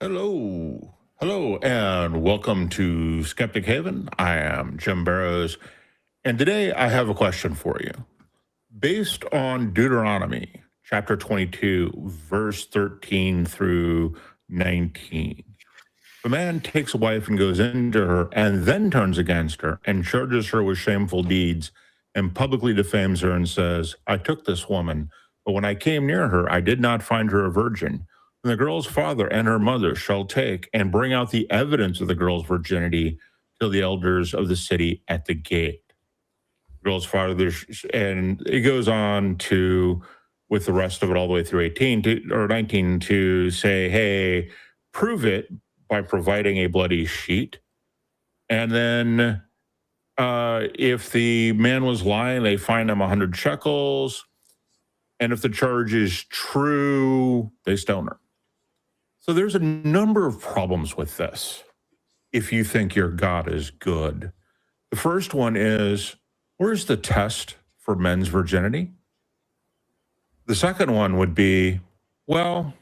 Hello. Hello, and welcome to Skeptic Haven. I am Jim Barrows, and today I have a question for you. Based on Deuteronomy chapter 22, verse 13 through 19, if a man takes a wife and goes into her and then turns against her and charges her with shameful deeds and publicly defames her and says, I took this woman, but when I came near her, I did not find her a virgin. And the girl's father and her mother shall take and bring out the evidence of the girl's virginity to the elders of the city at the gate. Girl's father, and it goes on to, with the rest of it all the way through 18 or 19, to say, hey, prove it by providing a bloody sheet. And then if the man was lying, they fine him 100 shekels. And if the charge is true, they stone her. So there's a number of problems with this if you think your God is good. The first one is, where's the test for men's virginity? The second one would be, well,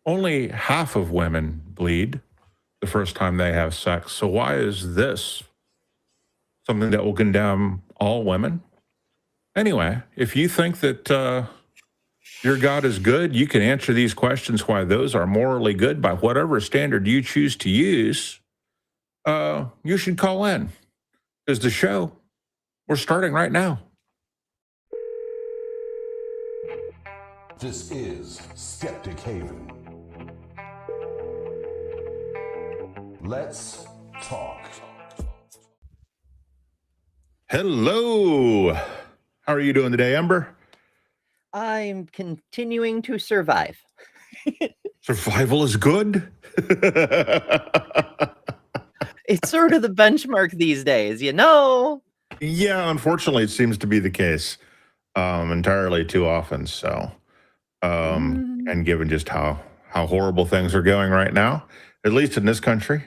only half of women bleed the first time they have sex. So why is this something that will condemn all women? Anyway, if you think that your God is good, you can answer these questions why those are morally good by whatever standard you choose to use. You should call in, because the show, we're starting right now. This is Skeptic Haven. Let's talk. Hello. How are you doing today, Ember? I'm continuing to survive. Survival is good. It's sort of the benchmark these days, you know? Yeah, unfortunately, it seems to be the case entirely too often. So, and given just how horrible things are going right now, at least in this country.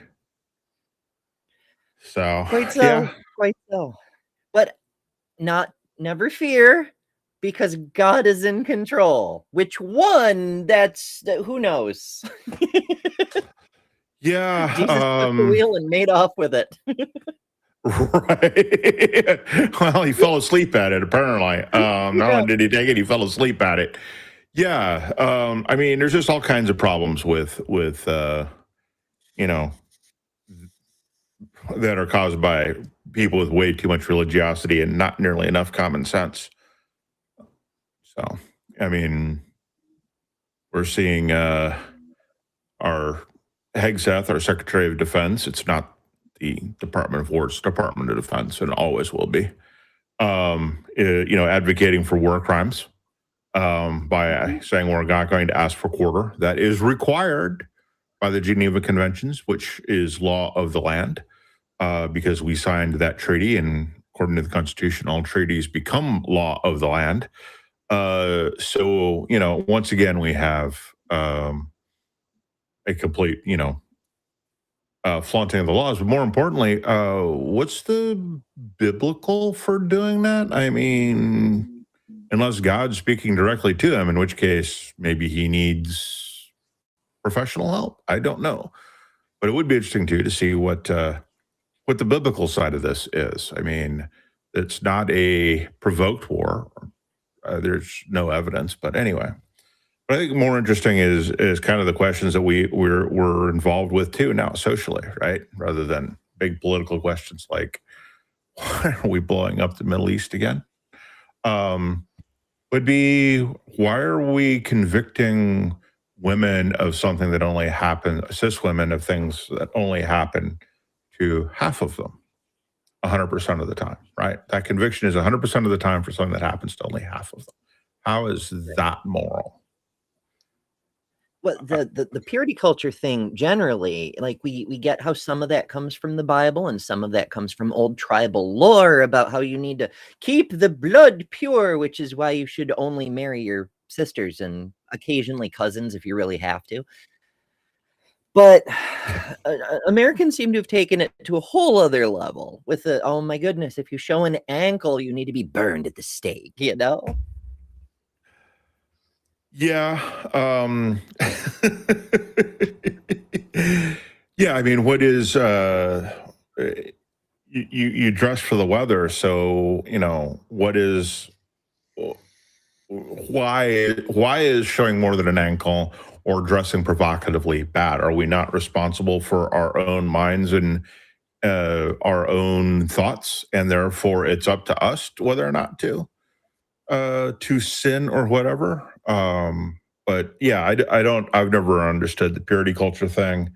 So, Quite so, yeah. quite so. But never fear, because God is in control. Which one? Who knows? Yeah. Jesus took the wheel and made off with it. Right. Well, he fell asleep at it, apparently. Not only did he take it, he fell asleep at it. Yeah. I mean, there's just all kinds of problems with that are caused by people with way too much religiosity and not nearly enough common sense. So, I mean, we're seeing our Hegseth, our Secretary of Defense. It's not the Department of War, it's Department of Defense, and always will be. Advocating for war crimes by saying we're not going to ask for quarter. That is required by the Geneva Conventions, which is law of the land, because we signed that treaty, and according to the Constitution, all treaties become law of the land. So, once again, we have a complete, flaunting of the laws. But more importantly, what's the biblical for doing that? I mean, unless God's speaking directly to him, in which case maybe he needs professional help. I don't know. But it would be interesting, too, to see what the biblical side of this is. I mean, it's not a provoked war. There's no evidence. But anyway, I think more interesting is kind of the questions that we're involved with too now socially, right? Rather than big political questions like, why are we blowing up the Middle East again? Would be, why are we convicting women of something that only happens, cis women of things that only happen to half of them 100% of the time, right? That conviction is 100% of the time for something that happens to only half of them. How is that moral? Well, the purity culture thing generally, like we get how some of that comes from the Bible and some of that comes from old tribal lore about how you need to keep the blood pure, which is why you should only marry your sisters and occasionally cousins if you really have to. But Americans seem to have taken it to a whole other level with the, oh my goodness, if you show an ankle, you need to be burned at the stake, Yeah. Yeah, I mean, what is you dress for the weather, so what is why is showing more than an ankle or dressing provocatively bad? Are we not responsible for our own minds and our own thoughts, and therefore it's up to us whether or not to sin or whatever? But yeah, I don't. I've never understood the purity culture thing.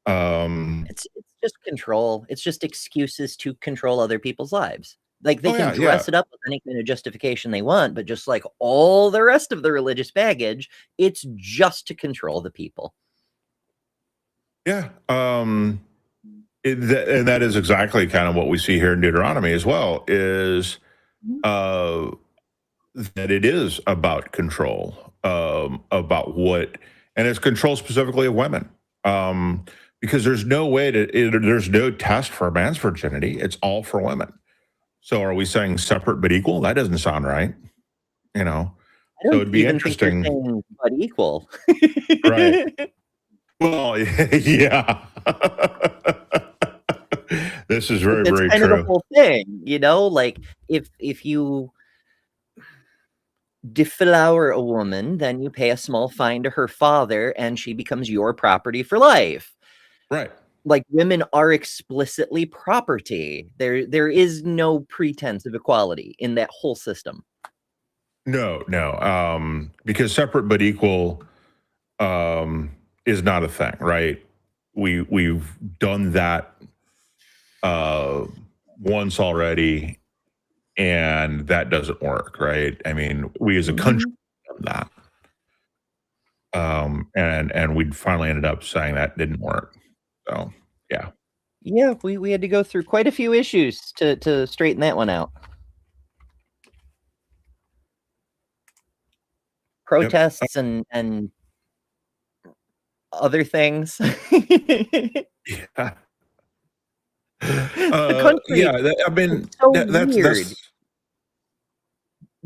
Um, It's just control. It's just excuses to control other people's lives. Like, they oh can yeah, yeah, dress it up with any kind of justification they want, but just like all the rest of the religious baggage, it's just to control the people. yeah. And that is exactly kind of what we see here in Deuteronomy as well. Is uh, that it is about control, about what, and it's control specifically of women. Because there's no way there's no test for a man's virginity. It's all for women. So are we saying separate but equal? That doesn't sound right. You know, I so don't it'd be even think they're interesting, saying but equal. right? Well, yeah. This is very, That's very kind of the true. whole thing, like, if you deflower a woman, then you pay a small fine to her father, and she becomes your property for life. Right. Like, women are explicitly property. There is no pretense of equality in that whole system. No, no. Because separate but equal is not a thing, right? We've done that once already, and that doesn't work, right? I mean, we as a country have done that, and we finally ended up saying that didn't work. So yeah, Yeah, we had to go through quite a few issues to straighten that one out. yep, Protests and other things. yeah, The country yeah. I is mean, so that's weird,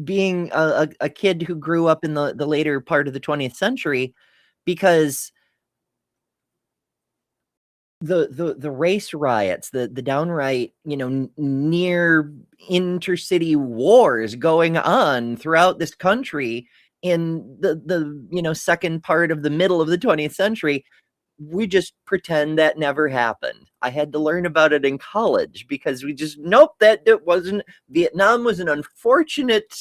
being a kid who grew up in the later part of the 20th century, because the race riots, the downright, near intercity wars going on throughout this country in the second part of the middle of the 20th century, we just pretend that never happened. I had to learn about it in college because we just, nope, that it wasn't. Vietnam was an unfortunate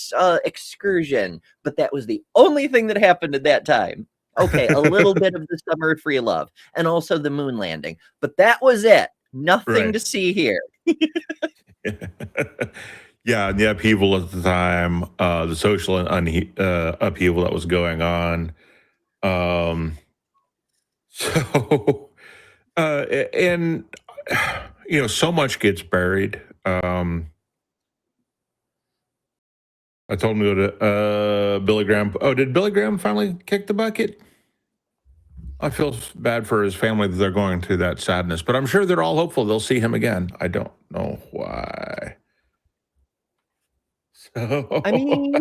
excursion, but that was the only thing that happened at that time. Okay, a little bit of the Summer of Free Love and also the moon landing, but that was it. Nothing right. to see here. Yeah, and the upheaval at the time, the social upheaval that was going on. Um, so, and so much gets buried. I told him to go to Billy Graham. Oh, did Billy Graham finally kick the bucket? I feel bad for his family that they're going through that sadness, but I'm sure they're all hopeful they'll see him again. I don't know why. I So, mean,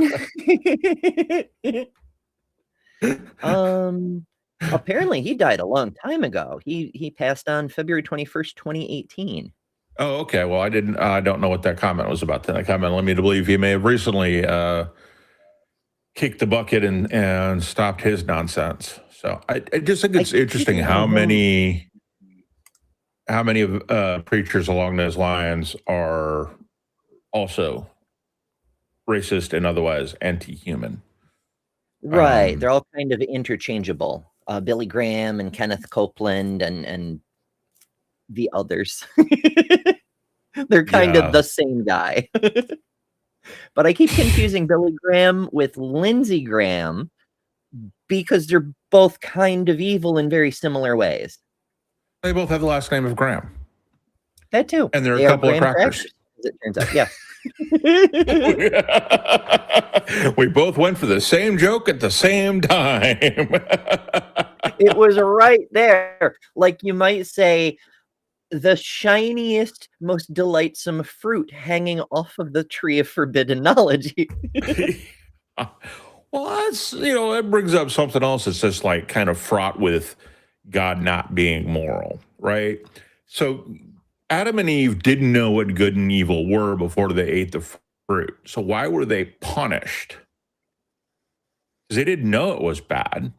apparently he died a long time ago. He passed on February 21st, 2018. oh, okay. Well, I don't know what that comment was about. Then that comment led me to believe he may have recently kicked the bucket and stopped his nonsense. So I just think I it's keep interesting thinking about how many of preachers along those lines are also racist and otherwise anti-human. right. They're all kind of interchangeable. Billy Graham and Kenneth Copeland and the others. They're kind of Yeah, the same guy. But I keep confusing Billy Graham with Lindsey Graham because they're both kind of evil in very similar ways. they both have the last name of Graham, That too. and they're a They are couple of Graham crackers. crackers, as it turns out. Yes. We both went for the same joke at the same time. It was right there. Like, you might say, the shiniest, most delightsome fruit hanging off of the tree of forbidden knowledge. Well, that's, it brings up something else that's just like kind of fraught with God not being moral, right? So Adam and Eve didn't know what good and evil were before they ate the fruit. So why were they punished? Because they didn't know it was bad.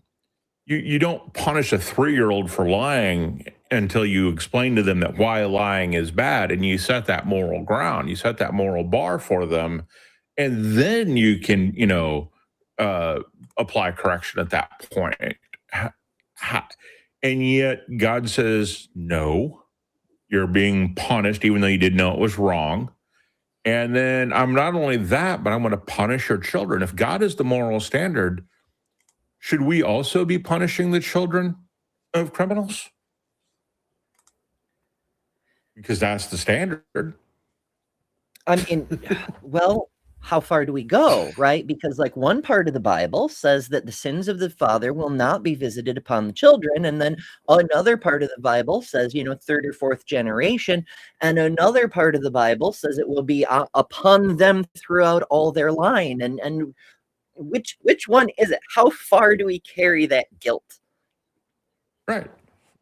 You don't punish a 3-year-old for lying until you explain to them that why lying is bad, and you set that moral ground, you set that moral bar for them, and then you can, apply correction at that point. And yet God says, no, you're being punished, even though you didn't know it was wrong. And then I'm not only that, but I'm going to punish your children. If God is the moral standard, should we also be punishing the children of criminals? Because that's the standard. I mean, well, how far do we go, right? Because like one part of the Bible says that the sins of the father will not be visited upon the children, and then another part of the Bible says, third or fourth generation, and another part of the Bible says it will be upon them throughout all their line. And which one is it? How far do we carry that guilt? Right.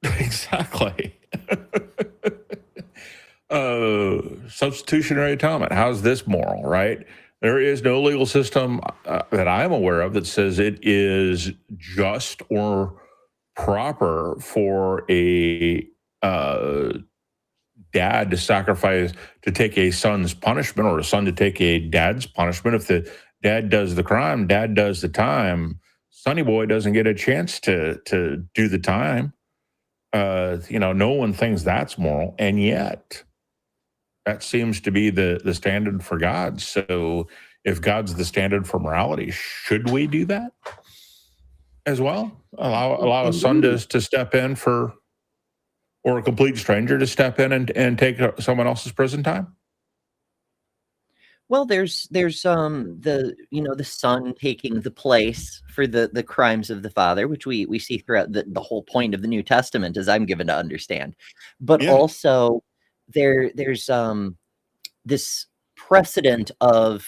Exactly. Substitutionary atonement. How's this moral, right? There is no legal system that I'm aware of that says it is just or proper for a dad to sacrifice, to take a son's punishment, or a son to take a dad's punishment. If the dad does the crime, dad does the time. Sonny boy doesn't get a chance to do the time. No one thinks that's moral, and yet that seems to be the standard for God. So if God's the standard for morality, should we do that as well? Allow a son to step in or a complete stranger to step in and take someone else's prison time? Well, there's the son taking the place for the crimes of the father, which we see throughout the whole point of the New Testament, as I'm given to understand. But Yeah. also there's this precedent of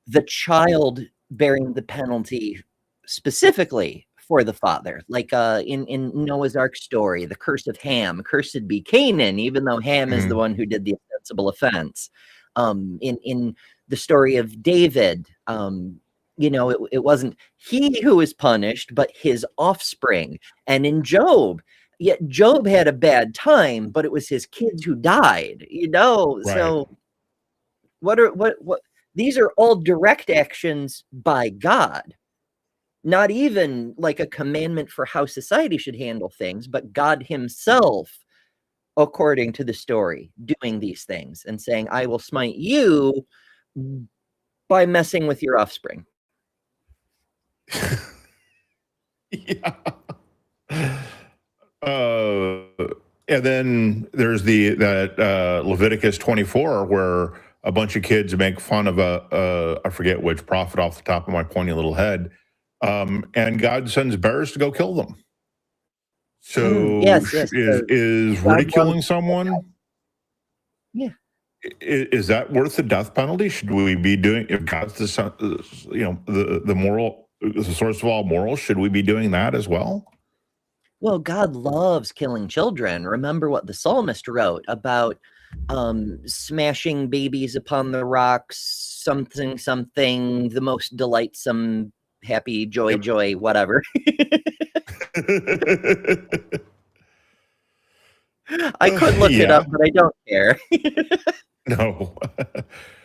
the child bearing the penalty specifically for the father, like in Noah's Ark story, the curse of Ham. Cursed be Canaan, even though Ham is the one who did the ostensible offense. In the story of David, it wasn't he who was punished, but his offspring. And in Job, yet Job had a bad time, but it was his kids who died. Right. So what these are all direct actions by God, not even like a commandment for how society should handle things, but God himself, according to the story, doing these things and saying, I will smite you by messing with your offspring. Yeah. And then there's that Leviticus 24, where a bunch of kids make fun of I forget which prophet off the top of my pointy little head, and God sends bears to go kill them. So yes. is ridiculing someone? Yeah. Is that worth the death penalty? Should we be doing, if God's the source of all morals, should we be doing that as well? Well, God loves killing children. Remember what the psalmist wrote about smashing babies upon the rocks, something, the most delightsome, happy, joy, whatever. I could look it up, but I don't care. No.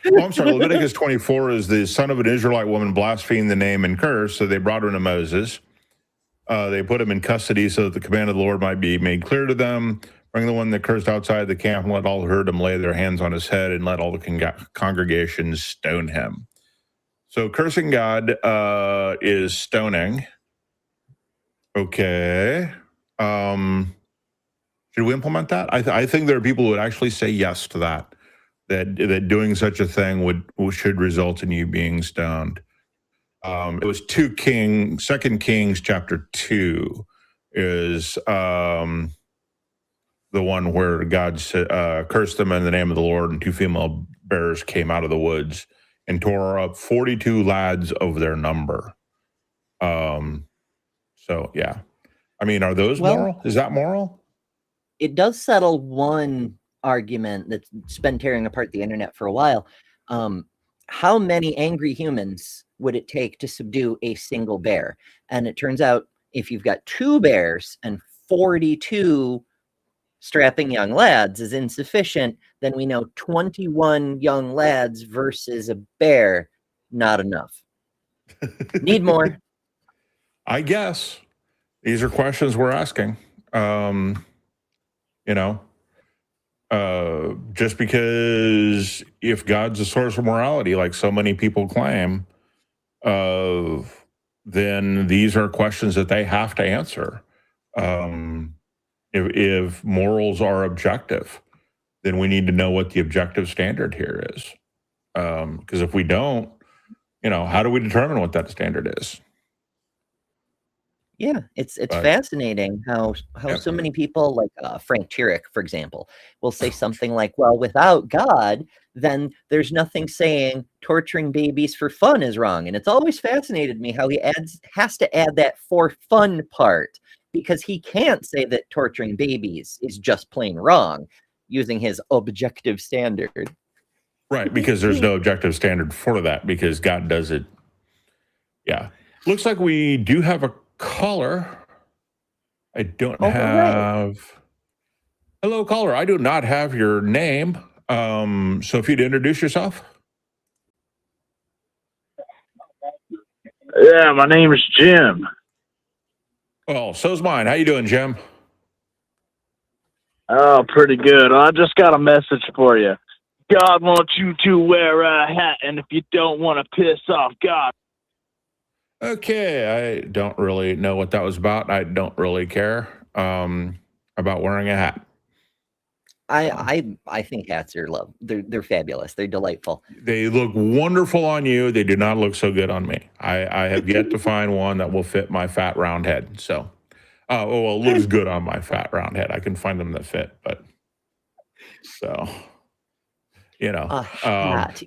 Well, I'm sorry. Leviticus 24 is the son of an Israelite woman blasphemed the name and curse. So they brought her to Moses. They put him in custody so that the command of the Lord might be made clear to them. Bring the one that cursed outside the camp, and let all who heard him lay their hands on his head, and let all the congregations stone him. So cursing God is stoning. Okay. Should we implement that? I think there are people who would actually say yes to that. That doing such a thing should result in you being stoned. It was 2 Kings chapter 2 is the one where God cursed them in the name of the Lord, and 2 female bears came out of the woods and tore up 42 lads of their number. So yeah, I mean, are those moral? Is that moral? it does settle one argument that's been tearing apart the internet for a while. How many angry humans would it take to subdue a single bear? And it turns out if you've got 2 bears and 42 strapping young lads is insufficient, then we know 21 young lads versus a bear, not enough. Need more. I guess these are questions we're asking. Just because if God's the source of morality, like so many people claim, then these are questions that they have to answer. If morals are objective, then we need to know what the objective standard here is. Because if we don't, how do we determine what that standard is? Yeah, it's fascinating how so many people, like Frank Turek, for example, will say something like, well, without God, then there's nothing saying torturing babies for fun is wrong. And it's always fascinated me how he has to add that for fun part, because he can't say that torturing babies is just plain wrong using his objective standard. Right, because there's no objective standard for that, because God does it. Yeah. Looks like we do have a caller. I don't have. Right. Hello, caller. I do not have your name. So if you'd introduce yourself. Yeah, my name is Jim. Well, so's mine. How you doing, Jim? Oh, pretty good. I just got a message for you. God wants you to wear a hat, and if you don't want to piss off God. Okay, I don't really know what that was about. I don't really care about wearing a hat. I think hats are love. They're fabulous. They're delightful. They look wonderful on you. They do not look so good on me. I have yet to find one that will fit my fat round head. So, it looks good on my fat round head. I can find them that fit, but so. So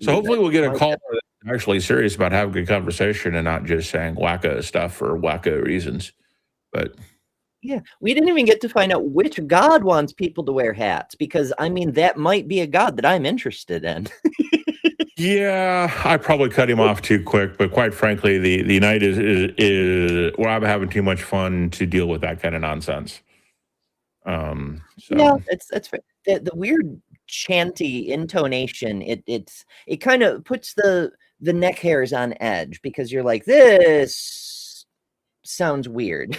hopefully we'll get a call that's actually serious about having a good conversation and not just saying wacko stuff for wacko reasons. But yeah, we didn't even get to find out which god wants people to wear hats, because I mean that might be a god that I'm interested in. Yeah, I probably cut him off too quick, but quite frankly, the night is well, I'm having too much fun to deal with that kind of nonsense. So. Yeah, it's the weird chanty intonation. It kind of puts the neck hairs on edge, because you're like, this sounds weird.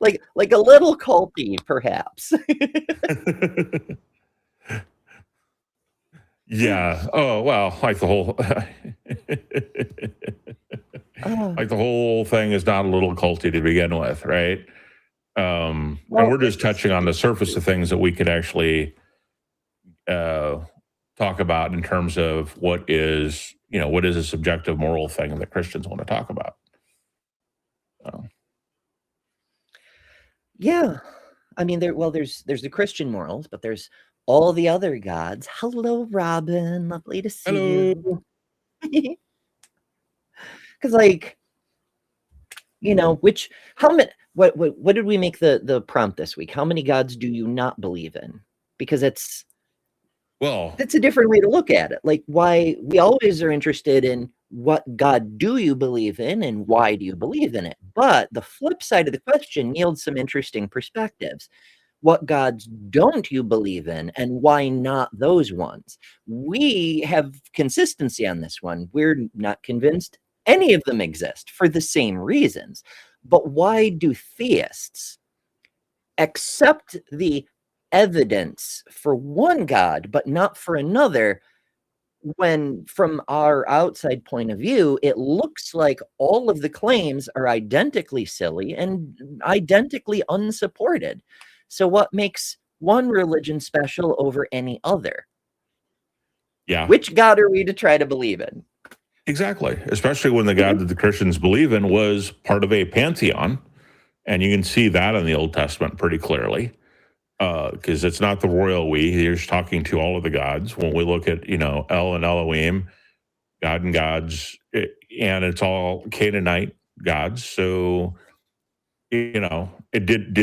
like a little culty, perhaps. Yeah. Oh, well, like the whole like the whole thing is not a little culty to begin with, right? And we're just touching on the surface of things that we could actually talk about in terms of what is a subjective moral thing that Christians want to talk about. Yeah, I mean, there's the Christian morals, but there's all the other gods. Hello, Robin. Lovely to see you. Because, like, what did we make the prompt this week? How many gods do you not believe in? Because that's a different way to look at it. Like, why we always are interested in what God do you believe in and why do you believe in it? But the flip side of the question yields some interesting perspectives. What gods don't you believe in and why not those ones? We have consistency on this one. We're not convinced any of them exist for the same reasons. But why do theists accept the evidence for one God but not for another, when from our outside point of view it looks like all of the claims are identically silly and identically unsupported? So what makes one religion special over any other? Yeah. Which God are we to try to believe in? Exactly. Especially when the God that the Christians believe in was part of a pantheon. And you can see that in the Old Testament pretty clearly. Because it's not the royal we. He's talking to all of the gods. When we look at, El and Elohim, God and gods, and it's all Canaanite gods. So it did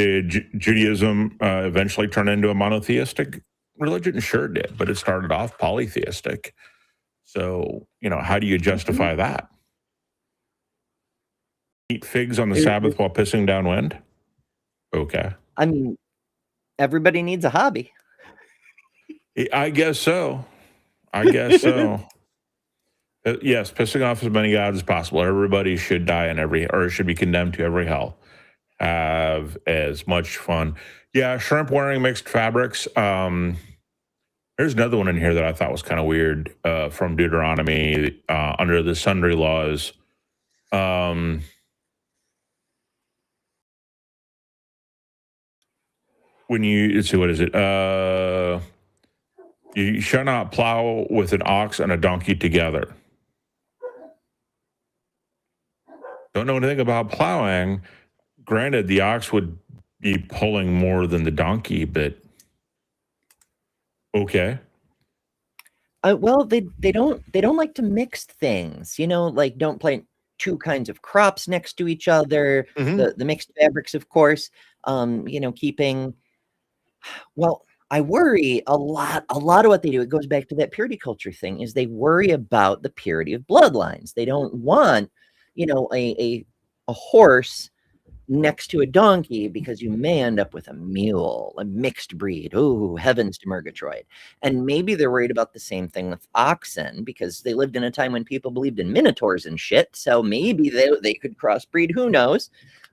Judaism eventually turn into a monotheistic religion? Sure it did, but it started off polytheistic. So, how do you justify that? Eat figs on the Sabbath while pissing downwind? Okay. I mean, everybody needs a hobby. I guess so. Yes, pissing off as many gods as possible. Everybody should die or should be condemned to every hell. Have as much fun. Yeah, shrimp wearing mixed fabrics. There's another one in here that I thought was kind of weird from Deuteronomy under the sundry laws. When let's see, what is it? You shall not plow with an ox and a donkey together. Don't know anything about plowing. Granted, the ox would be pulling more than the donkey, but okay. Well, they don't like to mix things, like don't plant two kinds of crops next to each other. The mixed fabrics, of course, keeping. Well, I worry a lot of what they do. It goes back to that purity culture thing. Is they worry about the purity of bloodlines. They don't want, a horse next to a donkey because you may end up with a mule, a mixed breed. Oh, heavens to Murgatroyd. And maybe they're worried about the same thing with oxen because they lived in a time when people believed in minotaurs and shit. So maybe they could crossbreed. Who knows?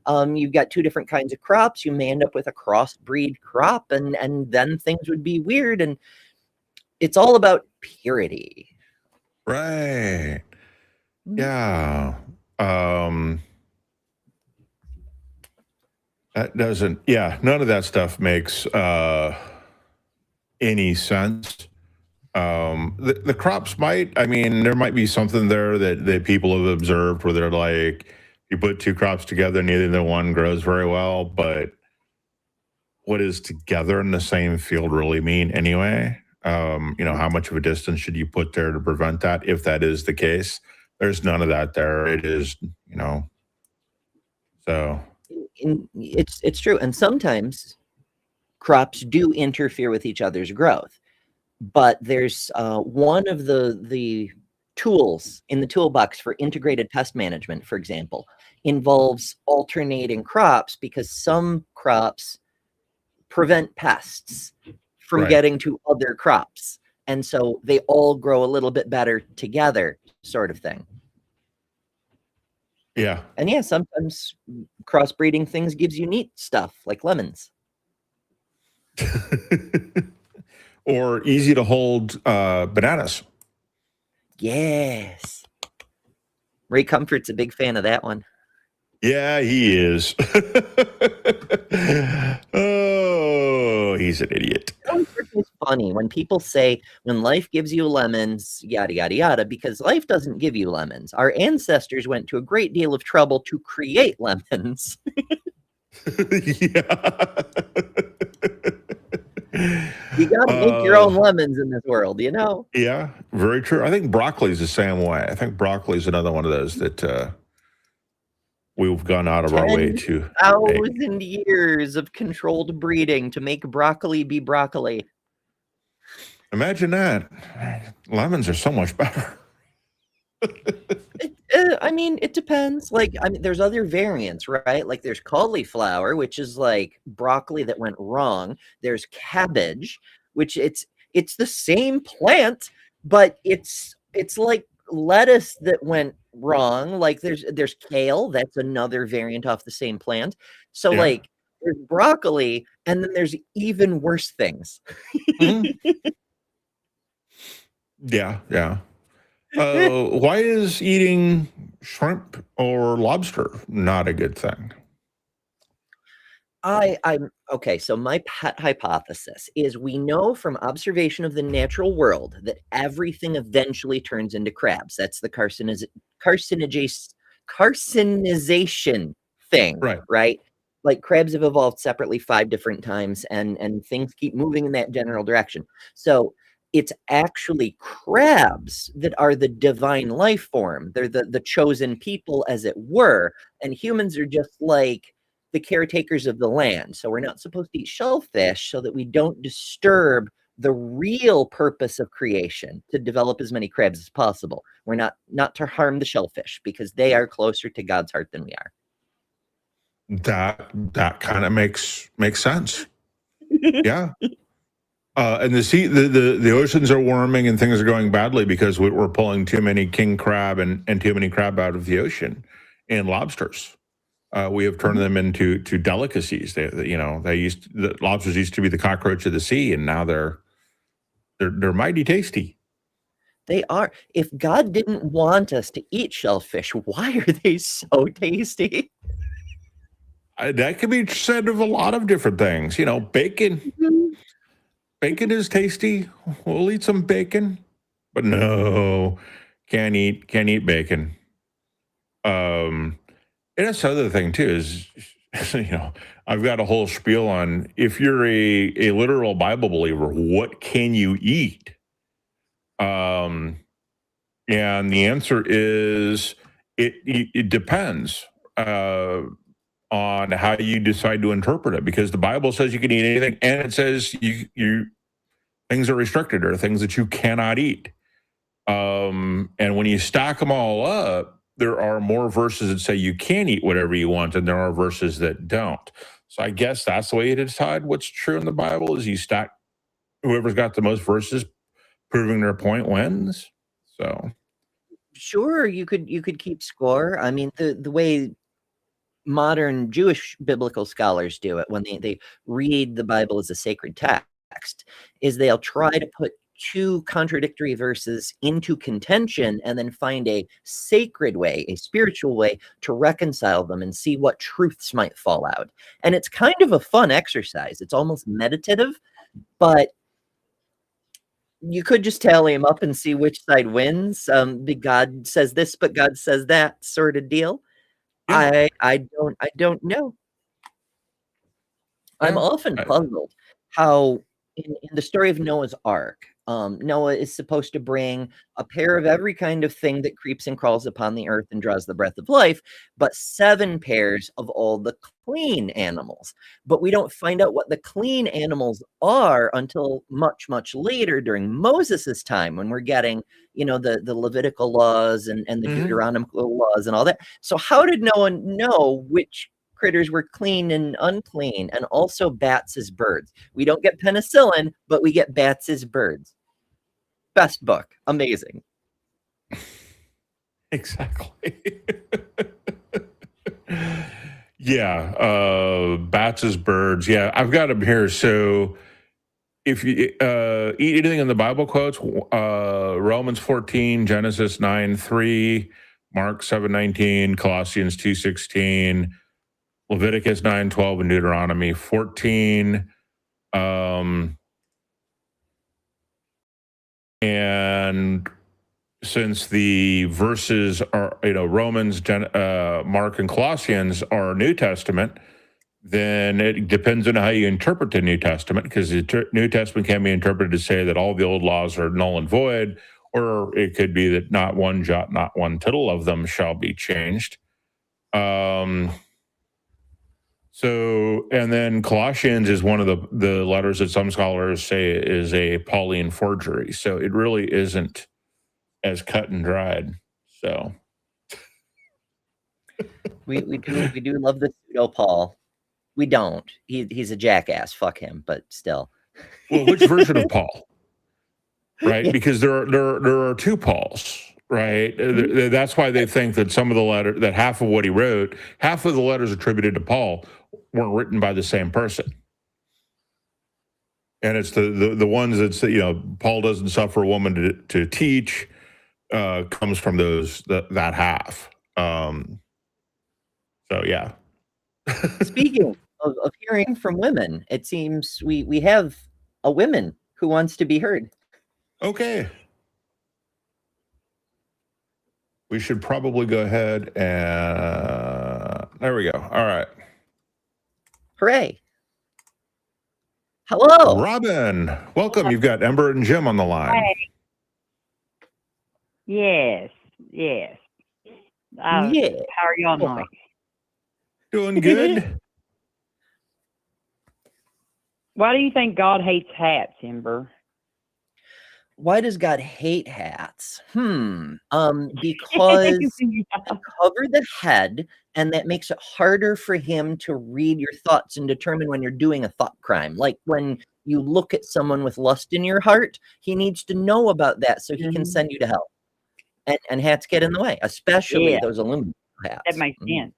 You've got two different kinds of crops. You may end up with a crossbreed crop, and then things would be weird. And it's all about purity. Right. Yeah. That doesn't, none of that stuff makes any sense. The crops there might be something there that people have observed where they're like, you put two crops together, neither the one grows very well, but what does together in the same field really mean anyway? How much of a distance should you put there to prevent that? If that is the case, there's none of that there. It is, so. It's true. And sometimes crops do interfere with each other's growth, but there's one of the tools in the toolbox for integrated pest management, for example, involves alternating crops because some crops prevent pests from getting to other crops. And so they all grow a little bit better together, sort of thing. Yeah. And sometimes crossbreeding things gives you neat stuff like lemons. Or easy to hold bananas. Yes. Ray Comfort's a big fan of that one. Yeah, he is. Oh, he's an idiot. It's funny when people say, when life gives you lemons, yada, yada, yada, because life doesn't give you lemons. Our ancestors went to a great deal of trouble to create lemons. You got to make your own lemons in this world, Yeah, very true. I think broccoli's the same way. I think broccoli's another one of those that we've gone out of our way to 10,000 years of controlled breeding to make broccoli be broccoli. Imagine that. Lemons are so much better. It depends. There's other variants, right? Like there's cauliflower, which is like broccoli that went wrong. There's cabbage, which it's the same plant, but it's like lettuce that went wrong. Like there's kale, that's another variant off the same plant. So there's broccoli, and then there's even worse things. Yeah. Why is eating shrimp or lobster not a good thing? I'm okay. So my pet hypothesis is we know from observation of the natural world that everything eventually turns into crabs. That's the carcinization thing, right? Like crabs have evolved separately 5 different times, and things keep moving in that general direction. So it's actually crabs that are the divine life form. They're the chosen people, as it were, and humans are just like the caretakers of the land. So we're not supposed to eat shellfish so that we don't disturb the real purpose of creation, to develop as many crabs as possible. We're not to harm the shellfish because they are closer to God's heart than we are. That kind of makes sense. Yeah. And the oceans are warming and things are going badly because we're pulling too many king crab and too many crab out of the ocean, and lobsters. We have turned them into delicacies. The lobsters used to be the cockroach of the sea, and now they're mighty tasty. They are. If God didn't want us to eat shellfish, why are they so tasty? That could be said of a lot of different things. Bacon. Bacon is tasty. We'll eat some bacon, but no, can't eat bacon. And that's the other thing too is, I've got a whole spiel on if you're a literal Bible believer, what can you eat? And the answer is it depends on how you decide to interpret it, because the Bible says you can eat anything, and it says you things are restricted or things that you cannot eat. And when you stack them all up, there are more verses that say you can eat whatever you want, and there are verses that don't. So I guess that's the way to decide what's true in the Bible is you stack whoever's got the most verses proving their point wins. So sure, you could keep score. I mean, the way modern Jewish biblical scholars do it when they read the Bible as a sacred text is they'll try to put two contradictory verses into contention and then find a sacred way, a spiritual way to reconcile them and see what truths might fall out. And it's kind of a fun exercise. It's almost meditative, but you could just tally them up and see which side wins. God says this, but God says that sort of deal. Yeah. I don't know. I'm Yeah. often puzzled how in the story of Noah's Ark, Noah is supposed to bring a pair of every kind of thing that creeps and crawls upon the earth and draws the breath of life, but 7 pairs of all the clean animals. But we don't find out what the clean animals are until much, much later during Moses's time, when we're getting, the Levitical laws and the Deuteronomical laws and all that. So how did Noah know which critters were clean and unclean? And also bats as birds. We don't get penicillin, but we get bats as birds. Best book. Amazing. Exactly. Yeah. Bats as birds. Yeah. I've got them here. So if you eat anything in the Bible quotes, Romans 14, Genesis 9:3, Mark 7:19, Colossians 2:16, Leviticus 9:12, and Deuteronomy 14. And since the verses are, Romans, Mark, and Colossians are New Testament, then it depends on how you interpret the New Testament, because the New Testament can be interpreted to say that all the old laws are null and void, or it could be that not one jot, not one tittle of them shall be changed. So, and then Colossians is one of the letters that some scholars say is a Pauline forgery. So it really isn't as cut and dried. So we do love the pseudo Paul. We don't. He's a jackass. Fuck him. But still. Well, which version of Paul? Right, because there are 2 Pauls. Right, that's why they think that some of that half of what he wrote, half of the letters attributed to Paul, weren't written by the same person. And it's the ones that Paul doesn't suffer a woman to teach, comes from that half. So yeah. Speaking of hearing from women, it seems we have a woman who wants to be heard. Okay. We should probably go ahead and there we go. All right. Hooray. Hello. Robin, welcome. You've got Ember and Jim on the line. Hey. Yes. Yeah. How are you all doing? Doing good. Why do you think God hates hats, Ember? Why does God hate hats? Because they cover the head, and that makes it harder for him to read your thoughts and determine when you're doing a thought crime. Like when you look at someone with lust in your heart, he needs to know about that so he can send you to hell. And hats get in the way, especially those aluminum hats. That makes sense.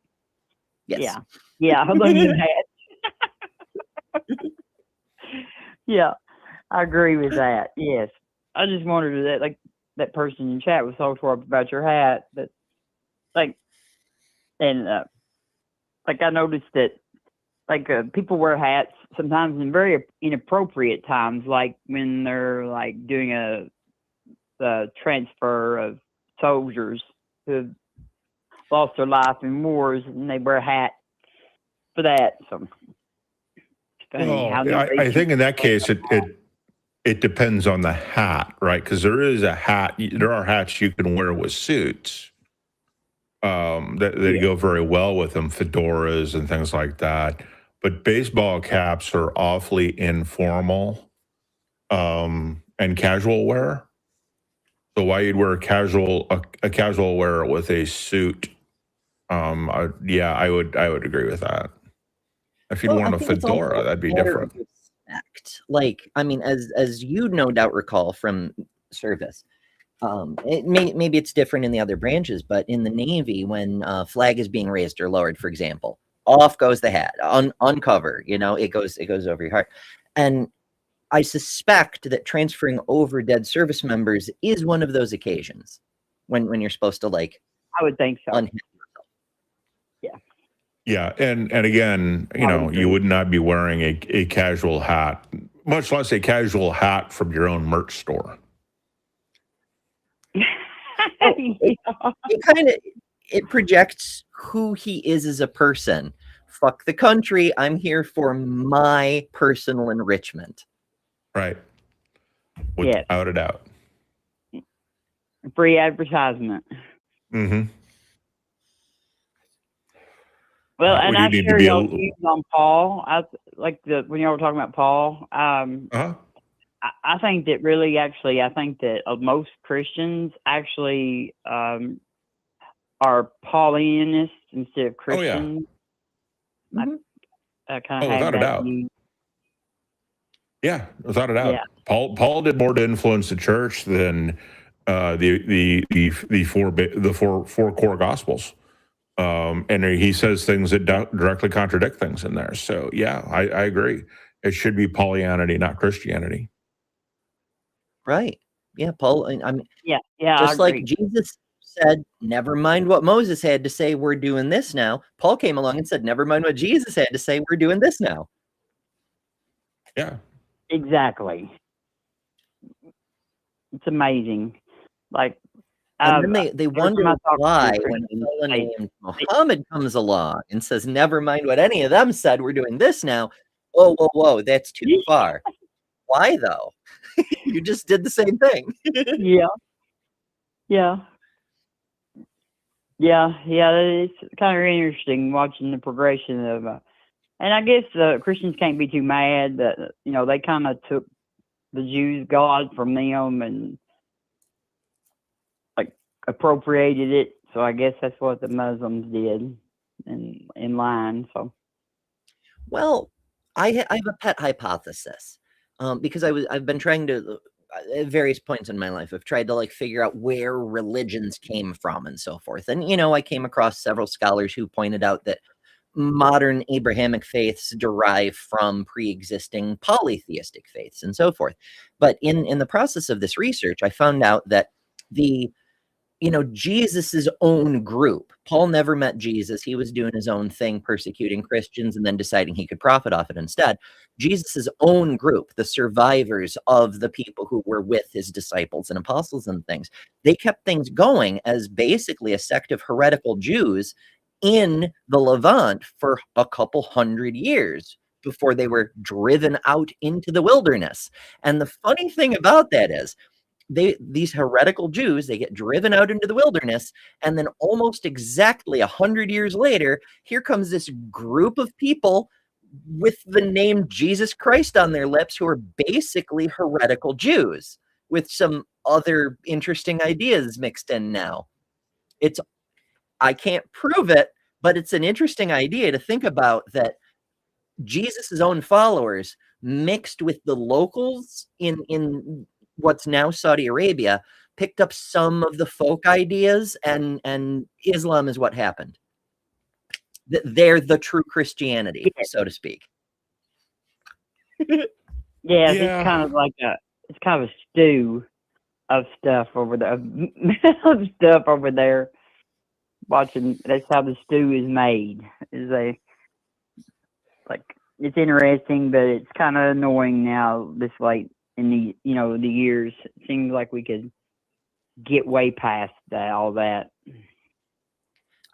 Yes. Yeah, aluminum hats. Yeah, I agree with that. Yes. I just wondered that, like, that person in chat was so tore up about your hat, but like, and like I noticed that, like, people wear hats sometimes in very inappropriate times, like when they're like doing the transfer of soldiers who have lost their life in wars, and they wear a hat for that. So, it's funny how I think in that case, it depends on the hat, right? Because there are hats you can wear with suits that go very well with them, fedoras and things like that. But baseball caps are awfully informal and casual wear. So why you'd wear a casual wear with a suit? I would agree with that. If you'd want a fedora, that'd be different. Respect. Like, I mean, as you no doubt recall from service, maybe it's different in the other branches, but in the Navy, when flag is being raised or lowered, for example, off goes the hat, uncover. You know, it goes over your heart, and I suspect that transferring over dead service members is one of those occasions when you're supposed to, like, I would think so. unhand yourself. Yeah, and again, you know, you would not be wearing a casual hat, much less a casual hat from your own merch store. It projects who he is as a person. Fuck the country. I'm here for my personal enrichment. Right. Without a doubt. Free advertisement. Mm-hmm. Well, and I share y'all's views on Paul. When y'all were talking about Paul, I think that really, actually, I think that most Christians actually are Paulinists instead of Christians. Oh, yeah. I kind of have that view. Yeah, without a doubt. Yeah. Paul did more to influence the church than the four core gospels. And he says things that directly contradict things in there. So yeah, I agree. It should be Paulianity, not Christianity. Right. Yeah, Paul. I mean, yeah. Just like Jesus said, never mind what Moses had to say, we're doing this now. Paul came along and said, never mind what Jesus had to say, we're doing this now. Yeah. Exactly. It's amazing. Like, and then they wonder why when a fellow named Muhammad comes along and says, never mind what any of them said, we're doing this now. Whoa, that's too far. Why, though? You just did the same thing. Yeah. It's kind of interesting watching the progression of, and I guess Christians can't be too mad that, you know, they kind of took the Jews' God from them and appropriated it. So I guess that's what the Muslims did in line. So, well, I have a pet hypothesis because I've been trying to at various points in my life I've tried to like figure out where religions came from and so forth. And you know, I came across several scholars who pointed out that modern Abrahamic faiths derive from pre-existing polytheistic faiths and so forth. But in the process of this research, I found out that Jesus's own group. Paul never met Jesus. He was doing his own thing, persecuting Christians and then deciding he could profit off it instead. Jesus's own group, the survivors of the people who were with his disciples and apostles and things, they kept things going as basically a sect of heretical Jews in the Levant for a couple hundred years before they were driven out into the wilderness. And the funny thing about that is, these heretical Jews, they get driven out into the wilderness, and then almost exactly 100 years later, here comes this group of people with the name Jesus Christ on their lips, who are basically heretical Jews with some other interesting ideas mixed in now. I can't prove it, but it's an interesting idea to think about, that Jesus's own followers mixed with the locals in what's now Saudi Arabia, picked up some of the folk ideas, and Islam is what happened. They're the true Christianity, so to speak. Yeah, Yeah. it's kind of like it's kind of a stew of stuff over there, Watching, that's how the stew is made. It's interesting, but it's kind of annoying now this late in the years. It seems like we could get way past all that.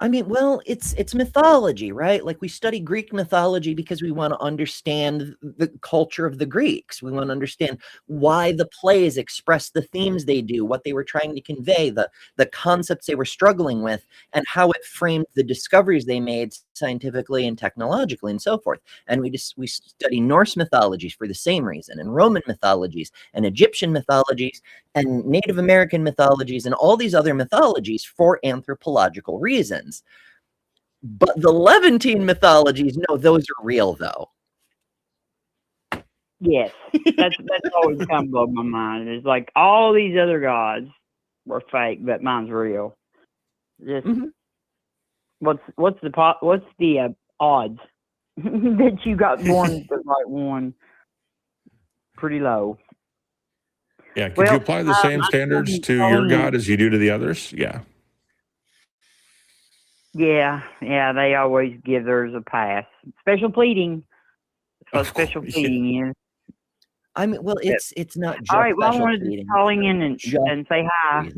I mean, well, it's mythology, right? Like, we study Greek mythology because we want to understand the culture of the Greeks. We want to understand why the plays express the themes they do, what they were trying to convey, the concepts they were struggling with, and how it framed the discoveries they made scientifically and technologically and so forth. And we study Norse mythologies for the same reason, and Roman mythologies, and Egyptian mythologies, and Native American mythologies, and all these other mythologies for anthropological reasons. But the Levantine mythologies, no, those are real, though. Yes, that's always kind of blown my mind. It's like all these other gods were fake, but mine's real. Just what's the odds that you got born the right one? Pretty low. Yeah. Could you apply the same standards to your God as you do to the others? Yeah. Yeah, they always give theirs a pass. Special pleading. That's what special pleading is. I mean, well, it's not just all right. Well, I wanted pleading. to calling in and say hi.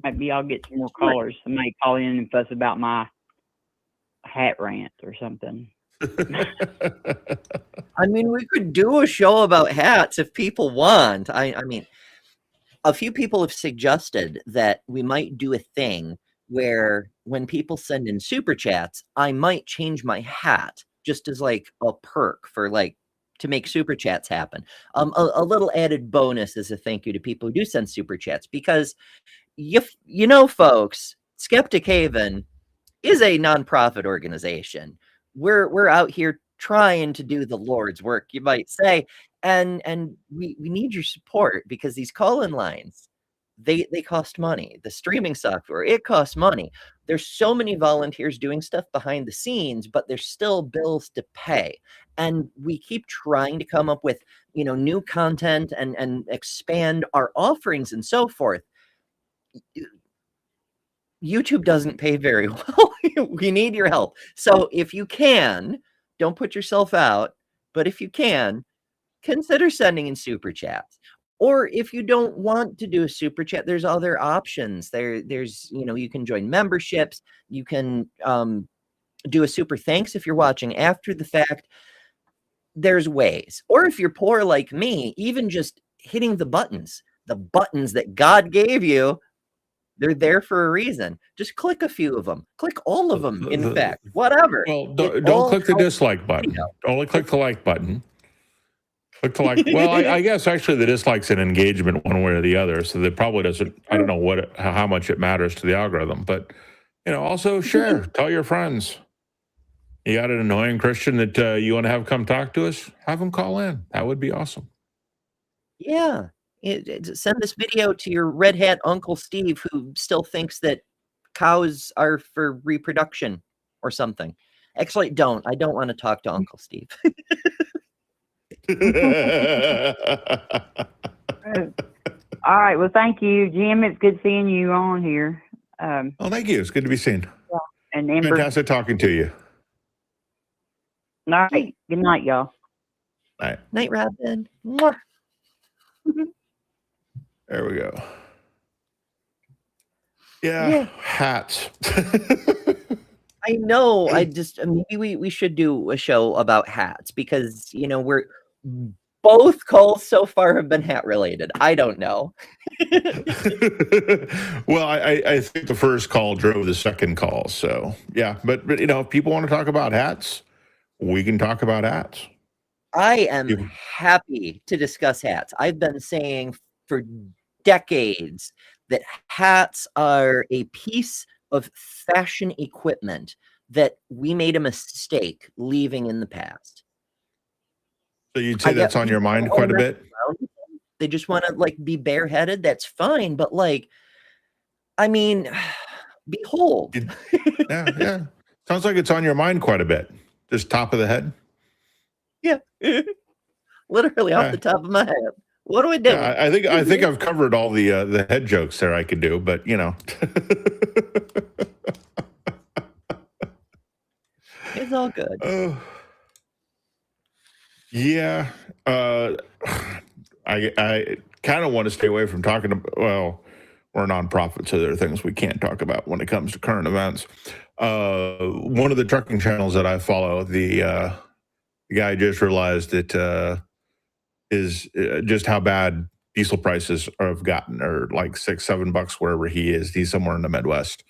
Maybe I'll get some more callers. Somebody call in and fuss about my hat rant or something. I mean, we could do a show about hats if people want. I mean, a few people have suggested that we might do a thing where when people send in super chats, I might change my hat just as like a perk for to make super chats happen. A little added bonus as a thank you to people who do send super chats, because folks, Skeptic Haven is a nonprofit organization. We're out here trying to do the Lord's work, you might say, and we need your support, because these call-in lines, they cost money. The streaming software, it costs money. There's so many volunteers doing stuff behind the scenes, but there's still bills to pay. And we keep trying to come up with, new content and expand our offerings and so forth. YouTube doesn't pay very well. We need your help. So if you can, don't put yourself out, but if you can, consider sending in super chats. Or if you don't want to do a super chat, there's other options. There's you can join memberships. You can do a super thanks if you're watching after the fact. There's ways. Or if you're poor like me, even just hitting the buttons that God gave you, they're there for a reason. Just click a few of them. Click all of them, in fact. Whatever. Well, don't click the dislike button. Only click the like button. Click to like. Well, I guess actually the dislike's an engagement one way or the other, so that probably doesn't. I don't know how much it matters to the algorithm, but also share. Tell your friends. You got an annoying Christian that you want to have come talk to us? Have them call in. That would be awesome. Yeah. Send this video to your red hat Uncle Steve, who still thinks that cows are for reproduction or something. Actually, don't. I don't want to talk to Uncle Steve. All right. Well, thank you, Jim. It's good seeing you on here. Oh, thank you. It's good to be seen. Yeah. And Amber. Fantastic talking to you. All right. Good night, y'all. Night, Robin. Mwah. There we go. Yeah. Hats. I know. Maybe we should do a show about hats, because we're both calls so far have been hat related. I don't know. Well, I think the first call drove the second call. So yeah, but if people want to talk about hats, we can talk about hats. I am You- happy to discuss hats. I've been saying for decades that hats are a piece of fashion equipment that we made a mistake leaving in the past. So you'd say I get that's on your people mind don't quite a wanna bit? mess around with them. They just want to like be bareheaded. That's fine, but like, I mean, behold. Yeah. Sounds like it's on your mind quite a bit. Just top of the head. Yeah. Literally off Yeah. the top of my head. What do I do? Yeah, I think I've covered all the head jokes there I could do, but you know. It's all good. Oh. Yeah. I kind of want to stay away from talking about, well, we're a nonprofit, so there are things we can't talk about when it comes to current events. One of the trucking channels that I follow, the guy just realized that is just how bad diesel prices have gotten, or like $6-7 wherever he is. He's somewhere in the Midwest.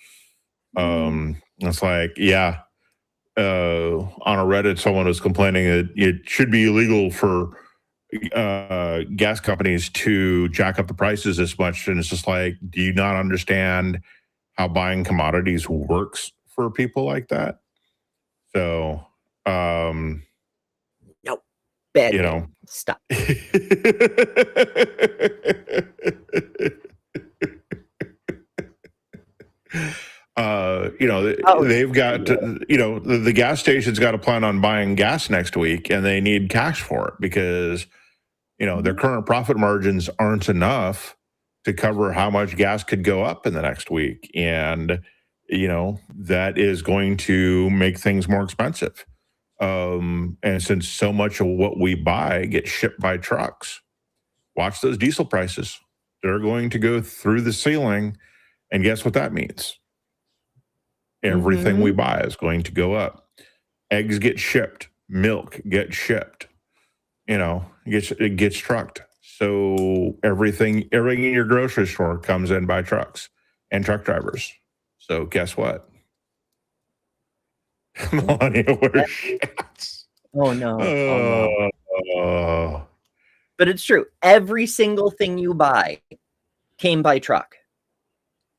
It's like, yeah. On a Reddit, someone was complaining that it should be illegal for gas companies to jack up the prices this much, and it's just like, do you not understand how buying commodities works for people like that? So, Nope. Bad. you thing. know, Stop. they've got, the gas station's got to plan on buying gas next week, and they need cash for it because, their current profit margins aren't enough to cover how much gas could go up in the next week. And, that is going to make things more expensive. And since so much of what we buy gets shipped by trucks, watch those diesel prices. They're going to go through the ceiling. And guess what that means? Everything we buy is going to go up. Eggs get shipped. Milk gets shipped. It gets trucked. So everything in your grocery store comes in by trucks and truck drivers. So guess what? Melania wears shats. Oh no. Oh. But it's true. Every single thing you buy came by truck.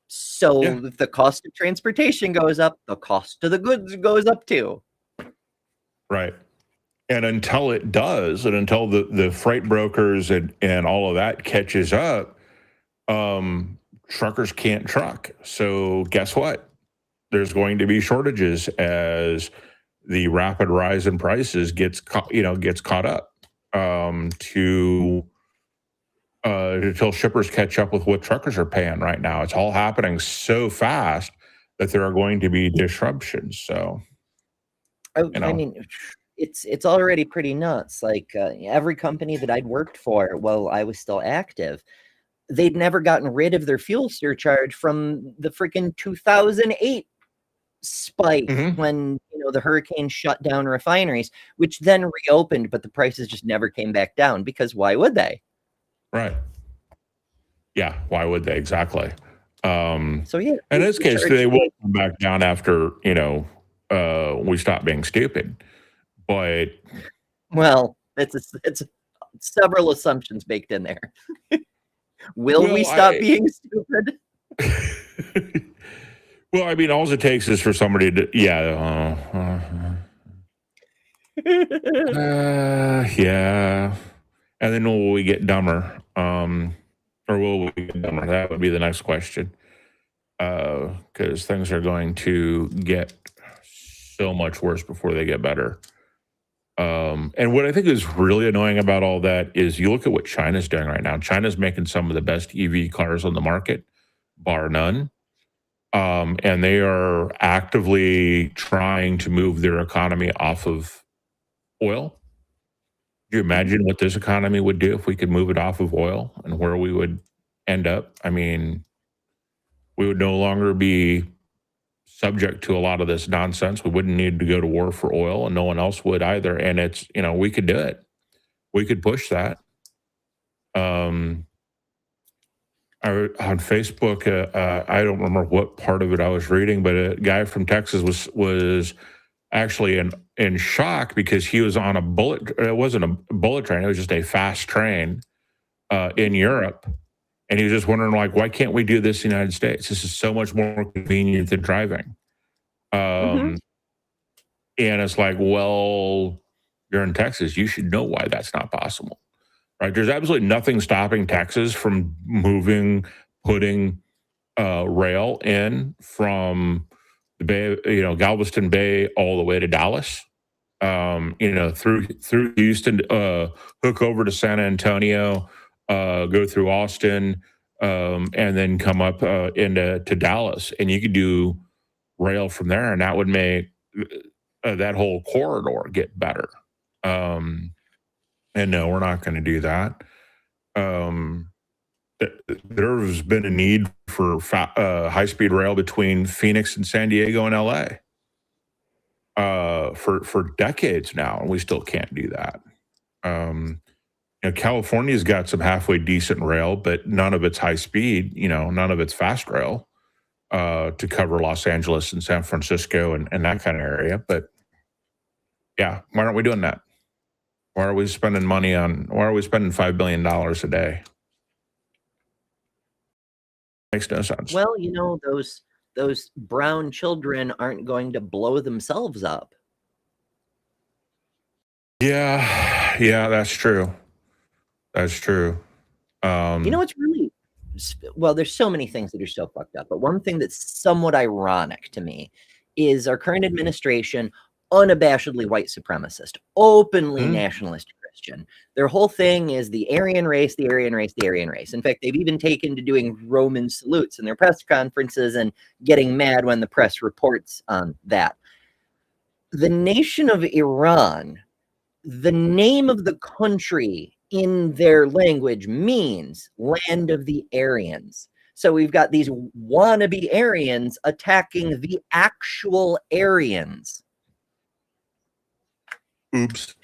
So if the cost of transportation goes up, the cost of the goods goes up too. Right. And until it does, and until the freight brokers and all of that catches up, truckers can't truck. So guess what? There's going to be shortages as the rapid rise in prices gets caught up until shippers catch up with what truckers are paying right now. It's all happening so fast that there are going to be disruptions. So, I mean, it's already pretty nuts. Like every company that I'd worked for while I was still active, they'd never gotten rid of their fuel surcharge from the freaking 2008 spike when the hurricane shut down refineries, which then reopened, but the prices just never came back down because why would they? Right. Yeah. Why would they? Exactly. So yeah. In this case, they will come back down after, we stop being stupid. But well, it's several assumptions baked in there. Will we stop being stupid? Well, I mean, all it takes is for somebody to, yeah. And then will we get dumber? Or will we get dumber? That would be the next question. Because things are going to get so much worse before they get better. And what I think is really annoying about all that is you look at what China's doing right now. China's making some of the best EV cars on the market, bar none. And they are actively trying to move their economy off of oil. Do you imagine what this economy would do if we could move it off of oil and where we would end up? I mean, we would no longer be subject to a lot of this nonsense. We wouldn't need to go to war for oil, and no one else would either. And it's, we could do it. We could push that. On Facebook, I don't remember what part of it I was reading, but a guy from Texas was actually in shock because he was on a bullet. It wasn't a bullet train. It was just a fast train in Europe. And he was just wondering, like, why can't we do this in the United States? This is so much more convenient than driving. And it's like, well, you're in Texas. You should know why that's not possible, right? There's absolutely nothing stopping Texas from putting rail in from the Bay, Galveston Bay all the way to Dallas, through Houston, hook over to San Antonio, go through Austin, and then come up into Dallas, and you could do rail from there, and that would make that whole corridor get better. And no, we're not going to do that. There's been a need for high-speed rail between Phoenix and San Diego and LA for decades now, and we still can't do that. California's got some halfway decent rail, but none of it's high speed, none of it's fast rail to cover Los Angeles and San Francisco and that kind of area. But yeah, why aren't we doing that? Why are we spending $5 billion a day? Makes no sense. Well, those brown children aren't going to blow themselves up. Yeah, that's true. That's true. It's really, well, there's so many things that are so fucked up, but one thing that's somewhat ironic to me is our current administration, unabashedly white supremacist, openly nationalist Christian. Their whole thing is the Aryan race, the Aryan race, the Aryan race. In fact, they've even taken to doing Roman salutes in their press conferences and getting mad when the press reports on that. The nation of Iran, the name of the country in their language means land of the Aryans. So we've got these wannabe Aryans attacking the actual Aryans. Oops.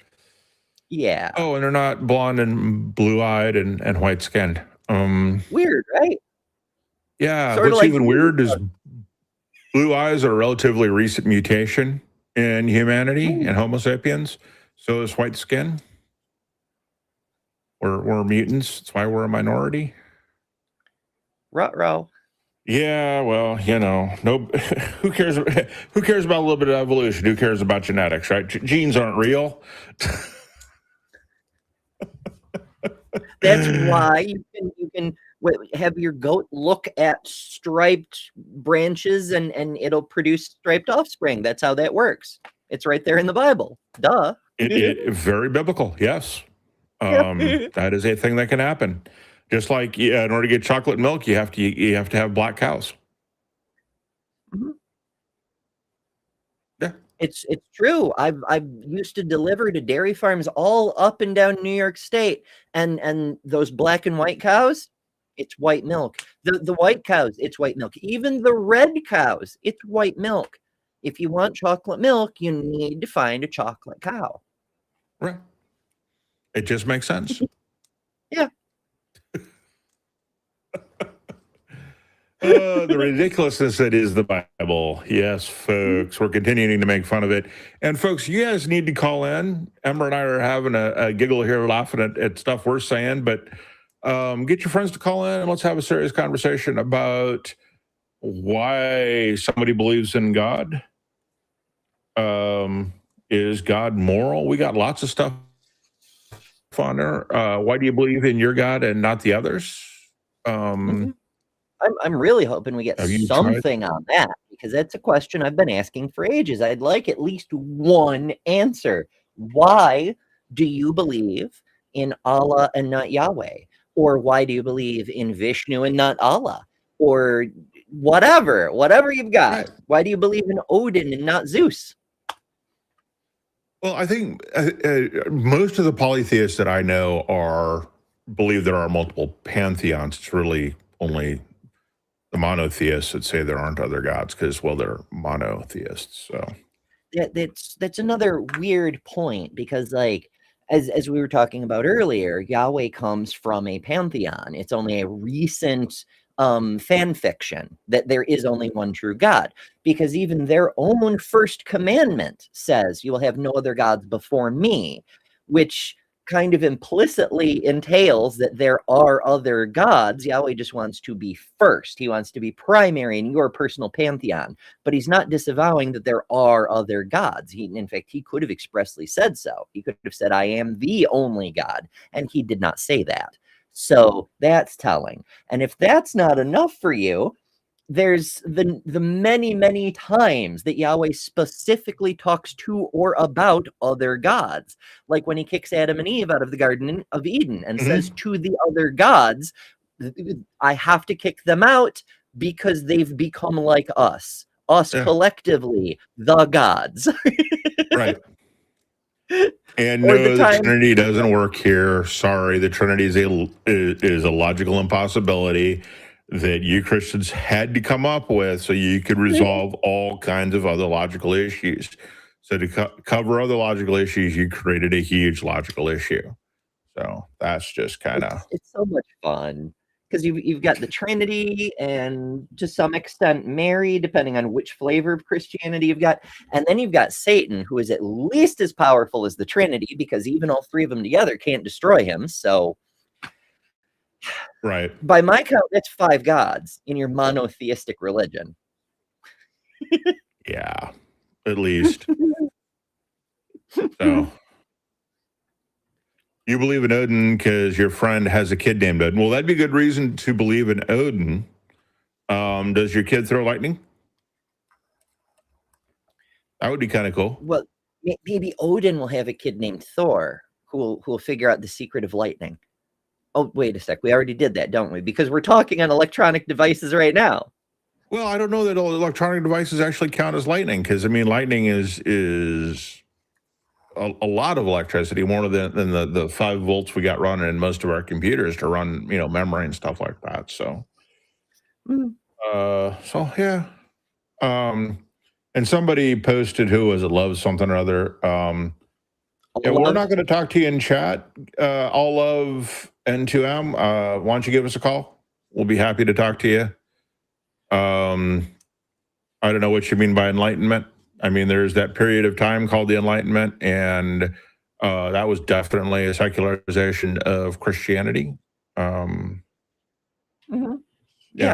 Yeah. Oh, and they're not blonde and blue-eyed and white-skinned. Weird, right? Yeah. Sort of what's like even weird is blue eyes are a relatively recent mutation in humanity and Homo sapiens. So is white skin. We're mutants. That's why we're a minority. Ruh-roh. Yeah, well, no. Who cares? Who cares about a little bit of evolution? Who cares about genetics, right? Genes aren't real. That's why you can have your goat look at striped branches and it'll produce striped offspring. That's how that works. It's right there in the Bible. Duh. It very biblical. Yes. That is a thing that can happen. Just like in order to get chocolate milk, you have to have black cows. Mhm. Yeah. It's true. I've used to deliver to dairy farms all up and down New York State, and those black and white cows, it's white milk. The white cows, it's white milk. Even the red cows, it's white milk. If you want chocolate milk, you need to find a chocolate cow. Right. It just makes sense. Yeah. The ridiculousness that is the Bible. Yes, folks, we're continuing to make fun of it. And folks, you guys need to call in. Emma and I are having a giggle here, laughing at stuff we're saying, but get your friends to call in and let's have a serious conversation about why somebody believes in God. Is God moral? We got lots of stuff on there. Why do you believe in your God and not the others? I'm really hoping we get something on that, because that's a question I've been asking for ages. I'd like at least one answer. Why do you believe in Allah and not Yahweh? Or why do you believe in Vishnu and not Allah? Or whatever you've got. Right. Why do you believe in Odin and not Zeus? Well, I think most of the polytheists that I know believe there are multiple pantheons. It's really only the monotheists that say there aren't other gods because, well, they're monotheists. So that's another weird point, because, like, as we were talking about earlier, Yahweh comes from a pantheon. It's only a recent fan fiction that there is only one true God, because even their own first commandment says you will have no other gods before me, which kind of implicitly entails that there are other gods. Yahweh just wants to be first. He wants to be primary in your personal pantheon, but he's not disavowing that there are other gods. In fact, he could have expressly said so. He could have said, I am the only God, and he did not say that. So that's telling. And if that's not enough for you, there's the many, many times that Yahweh specifically talks to or about other gods. Like when he kicks Adam and Eve out of the Garden of Eden and says to the other gods, I have to kick them out because they've become like us collectively, the gods. Right. And no, the Trinity doesn't work here. Sorry, the Trinity is a logical impossibility that you Christians had to come up with so you could resolve all kinds of other logical issues. So to cover other logical issues, you created a huge logical issue. So that's just kind of... It's so much fun. Because you've got the Trinity and to some extent Mary, depending on which flavor of Christianity you've got. And then you've got Satan, who is at least as powerful as the Trinity, because even all three of them together can't destroy him. So, right. By my count, that's 5 gods in your monotheistic religion. Yeah, at least. So... You believe in Odin because your friend has a kid named Odin. Well, that'd be a good reason to believe in Odin. Does your kid throw lightning? That would be kind of cool. Well, maybe Odin will have a kid named Thor who will figure out the secret of lightning. Oh, wait a sec. We already did that, don't we? Because we're talking on electronic devices right now. Well, I don't know that all electronic devices actually count as lightning, because, I mean, lightning is a lot of electricity, more than the 5 volts we got running in most of our computers to run, memory and stuff like that. So, yeah. And somebody posted, who was it, Love something or other. And we're not going to talk to you in chat. All Love N2M. Why don't you give us a call? We'll be happy to talk to you. I don't know what you mean by enlightenment. I mean, there's that period of time called the Enlightenment, and that was definitely a secularization of Christianity. Yeah,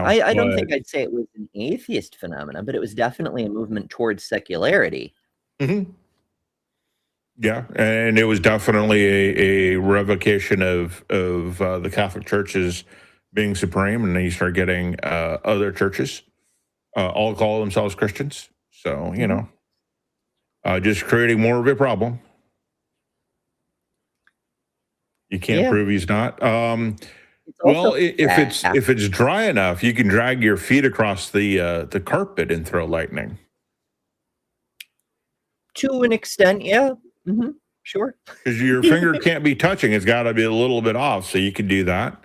I don't think I'd say it was an atheist phenomenon, but it was definitely a movement towards secularity. Yeah, and it was definitely a revocation of the Catholic churches being supreme, and then you start getting other churches all call themselves Christians. So, just creating more of a problem. You can't prove he's not. Well, if it's dry enough, you can drag your feet across the carpet and throw lightning. To an extent, yeah. Sure. Because your finger can't be touching. It's got to be a little bit off, so you can do that.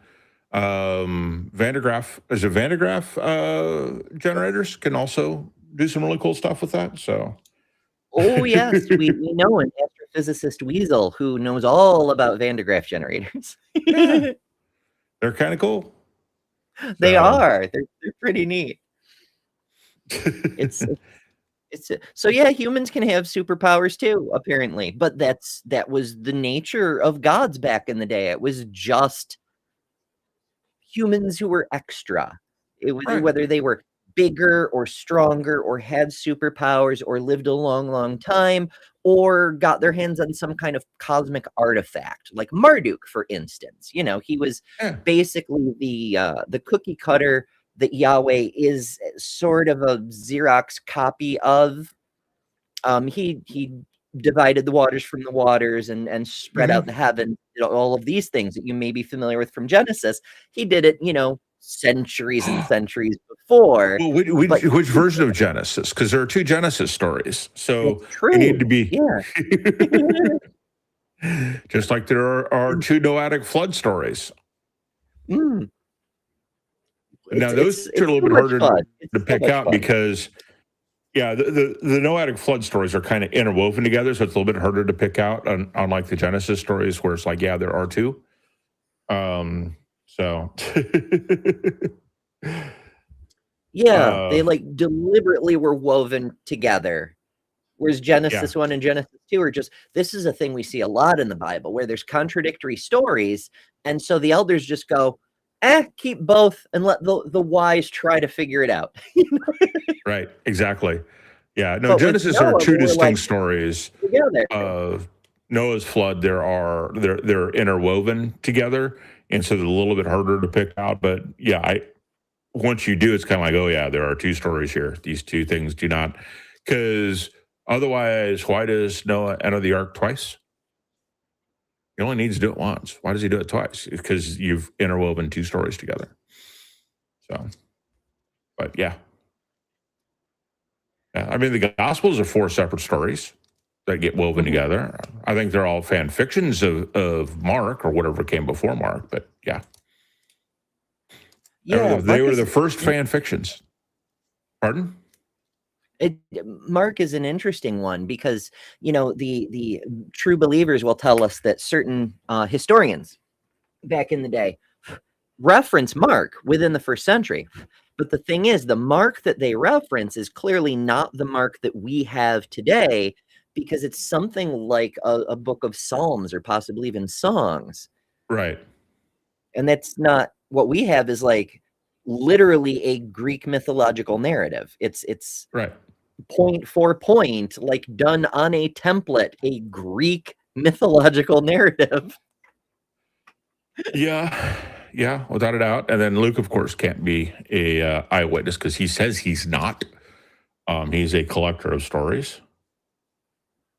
Van de Graaff generators can also do some really cool stuff with that. So... Oh, yes, we know an astrophysicist Weasel who knows all about Van de Graaff generators. Yeah. They're kind of cool. They are. They're pretty neat. So yeah, humans can have superpowers too, apparently. But that was the nature of gods back in the day. It was just humans who were extra. It was whether they were bigger or stronger or had superpowers or lived a long, long time or got their hands on some kind of cosmic artifact, like Marduk, for instance. He was basically the cookie cutter that Yahweh is sort of a Xerox copy of. He divided the waters from the waters and spread out the heavens, all of these things that you may be familiar with from Genesis. He did it, centuries and centuries before. Well, which version of Genesis? Because there are 2 Genesis stories, so you need to be just like there are 2 Noahic flood stories. Now those are a little bit harder to pick out because the Noahic flood stories are kind of interwoven together, so it's a little bit harder to pick out on like the Genesis stories where it's like there are 2. So, Yeah, they like deliberately were woven together. Whereas Genesis 1 and Genesis 2 are just, this is a thing we see a lot in the Bible where there's contradictory stories. And so the elders just go, keep both and let the wise try to figure it out. Right, exactly. Yeah, no, But with Genesis are Noah, two they were distinct like, stories. together. Of Noah's flood, they're interwoven together, and so they're a little bit harder to pick out. But yeah, once you do, it's kind of like, oh yeah, there are two stories here. These two things do not, because otherwise, why does Noah enter the ark twice? He only needs to do it once. Why does he do it twice? Because you've interwoven two stories together. So, but yeah. I mean, the Gospels are 4 separate stories that get woven together. I think they're all fan fictions of Mark or whatever came before Mark, but yeah. Yeah, They were the first fan fictions. Pardon? Mark is an interesting one because, the true believers will tell us that certain historians back in the day reference Mark within the first century. But the thing is, the Mark that they reference is clearly not the Mark that we have today, because it's something like a book of Psalms or possibly even songs. Right. And that's not what we have, is like literally a Greek mythological narrative. It's right. Point for point, like done on a template, a Greek mythological narrative. Yeah, without a doubt. And then Luke, of course, can't be a eyewitness because he says he's not. He's a collector of stories.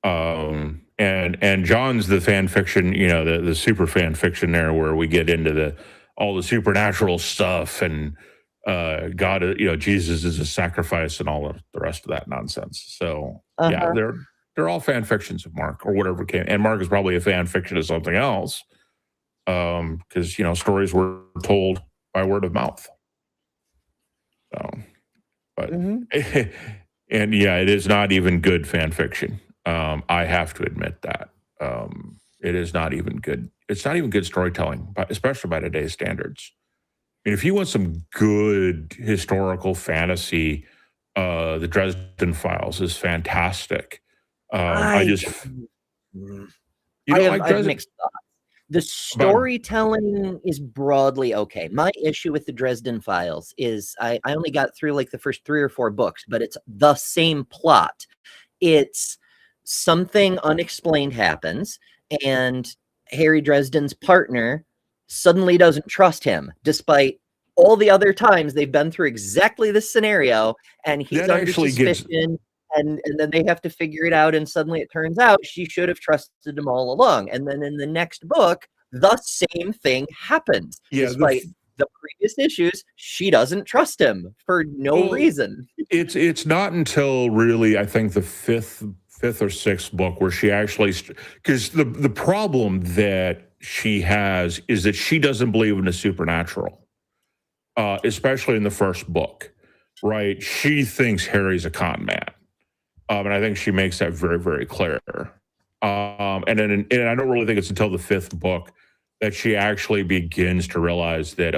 And John's the fan fiction, the super fan fiction there, where we get into all the supernatural stuff and God, Jesus is a sacrifice and all of the rest of that nonsense. So yeah, they're all fan fictions of Mark or whatever came. And Mark is probably a fan fiction of something else, because stories were told by word of mouth. So, but and yeah, it is not even good fan fiction. I have to admit that it is not even good. It's not even good storytelling, but especially by today's standards. I mean, if you want some good historical fantasy, the Dresden Files is fantastic. I have mixed thoughts. The storytelling is broadly okay. My issue with the Dresden Files is I only got through like the first 3 or 4 books, but it's the same plot. It's something unexplained happens, and Harry Dresden's partner suddenly doesn't trust him, despite all the other times they've been through exactly this scenario, and he's under suspicion. And then they have to figure it out, and suddenly it turns out she should have trusted him all along. And then in the next book, the same thing happens. Yeah, despite the previous issues, she doesn't trust him for no reason. It's not until really, I think, the fifth or sixth book where she actually, because the problem that she has is that she doesn't believe in the supernatural, especially in the first book, right? She thinks Harry's a con man. And I think she makes that very, very clear. And I don't really think it's until the 5th book that she actually begins to realize that,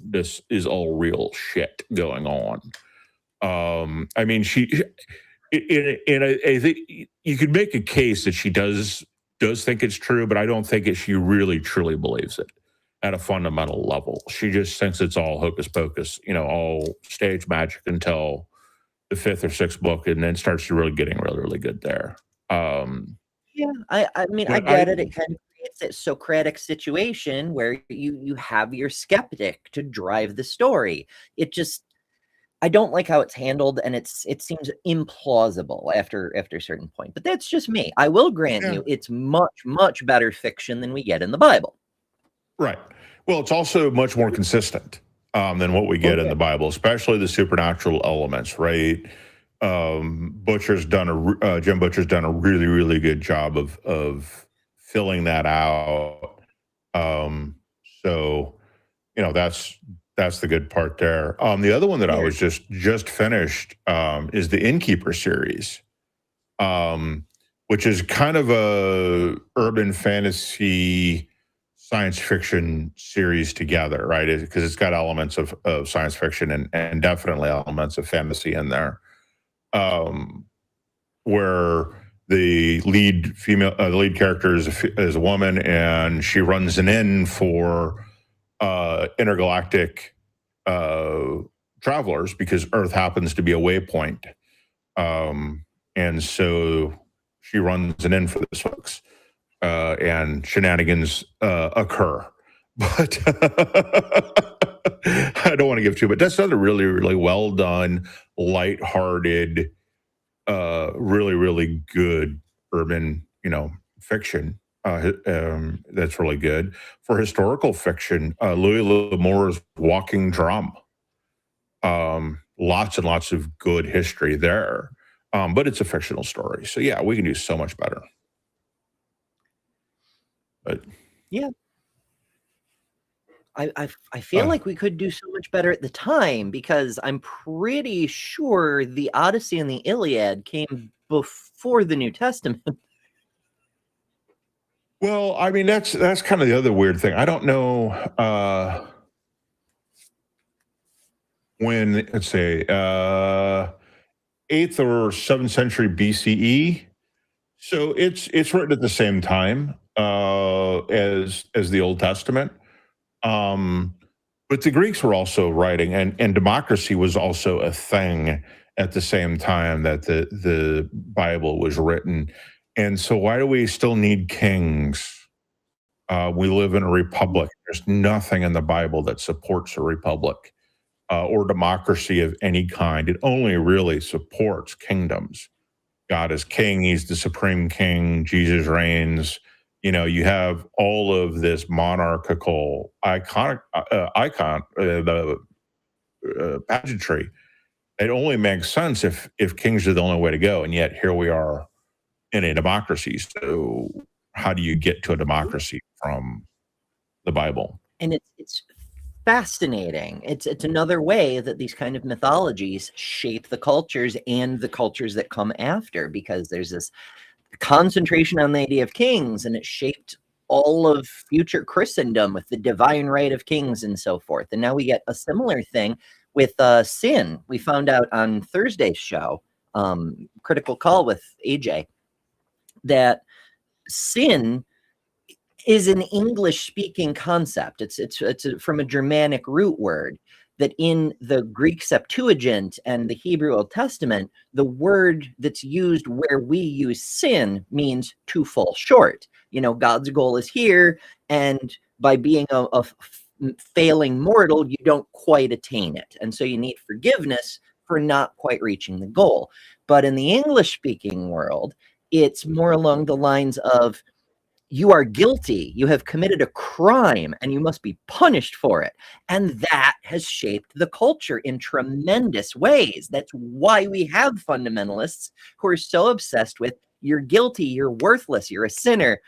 this is all real shit going on. I mean, I think you could make a case that she does think it's true, but I don't think she really truly believes it at a fundamental level. She just thinks it's all hocus pocus, all stage magic until the 5th or 6th book, and then starts to really getting really, really good there. I mean, I get it. It kind of creates that Socratic situation where you have your skeptic to drive the story. I don't like how it's handled, and it seems implausible after a certain point. But that's just me. I will grant you, it's much, much better fiction than we get in the Bible. Right. Well, it's also much more consistent than what we get in the Bible, especially the supernatural elements, right? Jim Butcher's done a really, really good job of filling that out. So, that's the good part there. The other one that I was just finished is the Innkeeper series, which is kind of a urban fantasy science fiction series together, right? Because it's got elements of science fiction and definitely elements of fantasy in there. Where the lead character is a woman, and she runs an inn for intergalactic travelers because Earth happens to be a waypoint, and so she runs an inn for those folks, and shenanigans occur. But I don't want to give too, but that's another really, really well done, lighthearted, really, really good urban, fiction. That's really good. For historical fiction, Louis L'Amour's Walking Drum. Lots and lots of good history there. But it's a fictional story. So yeah, we can do so much better. But yeah. I feel like we could do so much better at the time, because I'm pretty sure the Odyssey and the Iliad came before the New Testament. Well, I mean, that's kind of the other weird thing. I don't know when, let's say, 8th or 7th century BCE. So it's written at the same time as the Old Testament. But the Greeks were also writing, and democracy was also a thing at the same time that the Bible was written. And so why do we still need kings? We live in a republic. There's nothing in the Bible that supports a republic or democracy of any kind. It only really supports kingdoms. God is king. He's the supreme king. Jesus reigns. You have all of this monarchical icon, the pageantry. It only makes sense if kings are the only way to go. And yet here we are in a democracy. So how do you get to a democracy from the Bible? And it's fascinating. It's another way that these kind of mythologies shape the cultures and the cultures that come after, because there's this concentration on the idea of kings, and it shaped all of future Christendom with the divine right of kings and so forth. And now we get a similar thing with sin. We found out on Thursday's show, Critical Call with AJ, that sin is an English-speaking concept. It's from a Germanic root word, that in the Greek Septuagint and the Hebrew Old Testament, the word that's used where we use sin means to fall short. God's goal is here, and by being a failing mortal, you don't quite attain it. And so you need forgiveness for not quite reaching the goal. But in the English-speaking world, it's more along the lines of, you are guilty, you have committed a crime, and you must be punished for it. And that has shaped the culture in tremendous ways. That's why we have fundamentalists who are so obsessed with, you're guilty, you're worthless, you're a sinner.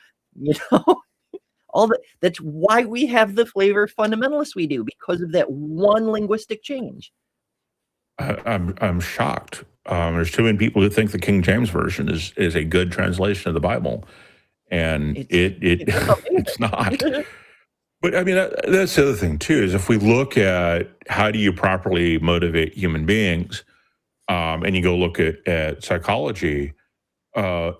That's why we have the flavor of fundamentalists we do, because of that one linguistic change. I'm shocked. There's too many people who think the King James Version is a good translation of the Bible. And it's not. But I mean, that's the other thing too, is if we look at how do you properly motivate human beings, and you go look at psychology,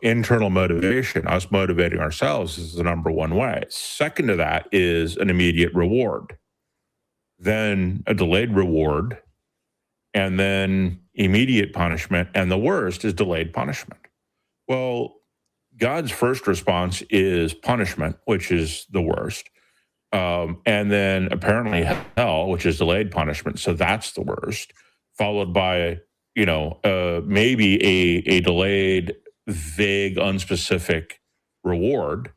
internal motivation, us motivating ourselves, is the number one way. Second to that is an immediate reward, then a delayed reward, and then immediate punishment. And the worst is delayed punishment. Well, God's first response is punishment, which is the worst. And then apparently hell, which is delayed punishment. So that's the worst, followed by, maybe a delayed, vague, unspecific reward.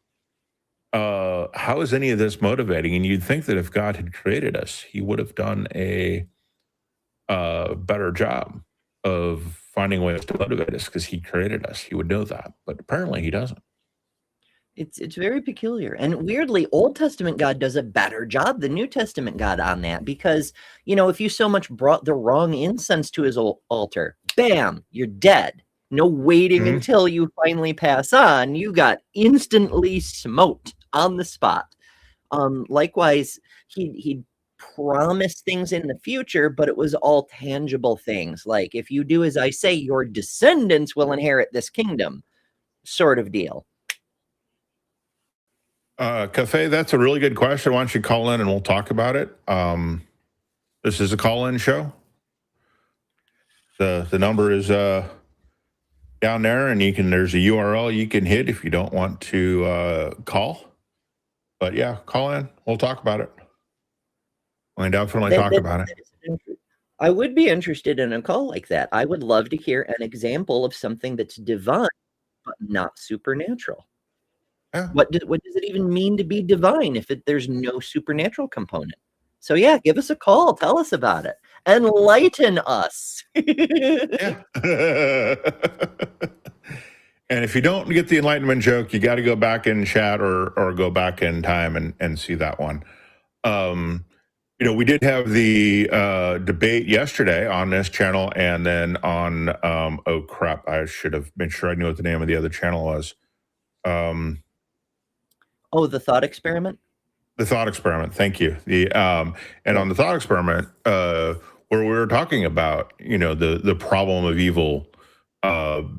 How is any of this motivating? And you'd think that if God had created us, he would have done a better job of finding ways to motivate us, because he created us. He would know that, but apparently he doesn't. It's very peculiar. And weirdly, Old Testament God does a better job than New Testament God on that, because, if you so much brought the wrong incense to his altar, bam, you're dead. No waiting until you finally pass on. You got instantly smoked on the spot. Likewise, he promised things in the future, but it was all tangible things. Like, if you do as I say, your descendants will inherit this kingdom, sort of deal. Cafe, that's a really good question. Why don't you call in and we'll talk about it? This is a call-in show. The number is down there, and there's a URL you can hit if you don't want to call. But yeah, call in. We'll talk about it. We'll definitely talk about it. I would be interested in a call like that. I would love to hear an example of something that's divine but not supernatural. Yeah. What does it even mean to be divine if there's no supernatural component? So yeah, give us a call. Tell us about it. Enlighten us. Yeah. And if you don't get the enlightenment joke, you got to go back in chat or go back in time and see that one. We did have the debate yesterday on this channel, and then on oh crap, I should have made sure I knew what the name of the other channel was. The thought experiment. The thought experiment. Thank you. And on the thought experiment, where we were talking about, the problem of evil,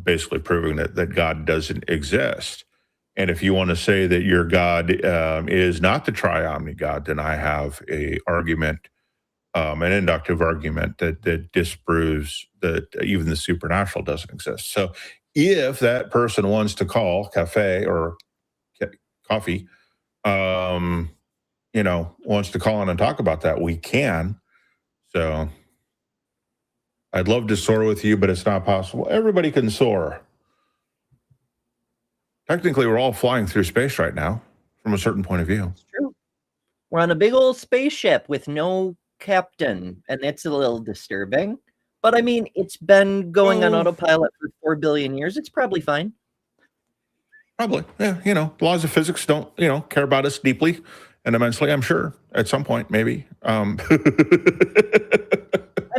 basically proving that God doesn't exist. And if you want to say that your God is not the triomni God, then I have an inductive argument that disproves that even the supernatural doesn't exist. So if that person wants to call Cafe or Coffee, wants to call in and talk about that, we can. So I'd love to soar with you, but it's not possible. Everybody can soar. Technically, we're all flying through space right now from a certain point of view. It's true. We're on a big old spaceship with no captain, and that's a little disturbing. But I mean, it's been going on autopilot for 4 billion years. It's probably fine. Probably. Yeah, laws of physics don't, care about us deeply and immensely, I'm sure, at some point, maybe. I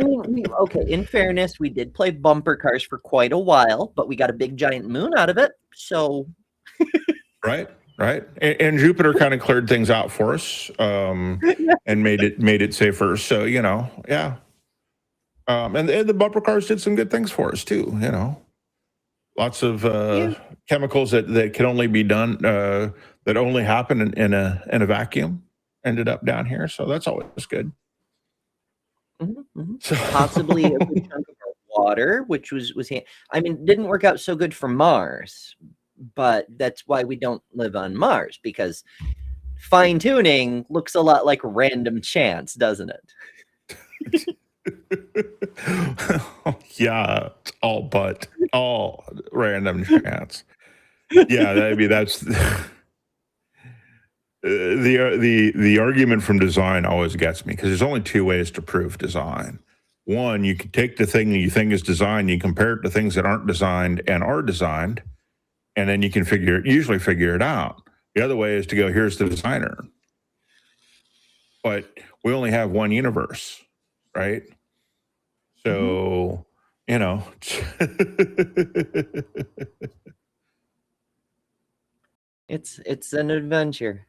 mean, in fairness, we did play bumper cars for quite a while, but we got a big giant moon out of it, so... Right. And Jupiter kind of cleared things out for us, and made it safer, so, yeah. And the bumper cars did some good things for us, too, Lots of chemicals that can only be done, that only happen in a vacuum, ended up down here. So that's always good. So, possibly a good chunk of our water, which was didn't work out so good for Mars, but that's why we don't live on Mars, because fine tuning looks a lot like random chance, doesn't it? Yeah, it's all random chance. Yeah, that's the argument from design always gets me, because there's only two ways to prove design. One, you can take the thing that you think is designed, you compare it to things that aren't designed and are designed, and then you can usually figure it out. The other way is to go, here's the designer. But we only have one universe, right? So, it's an adventure.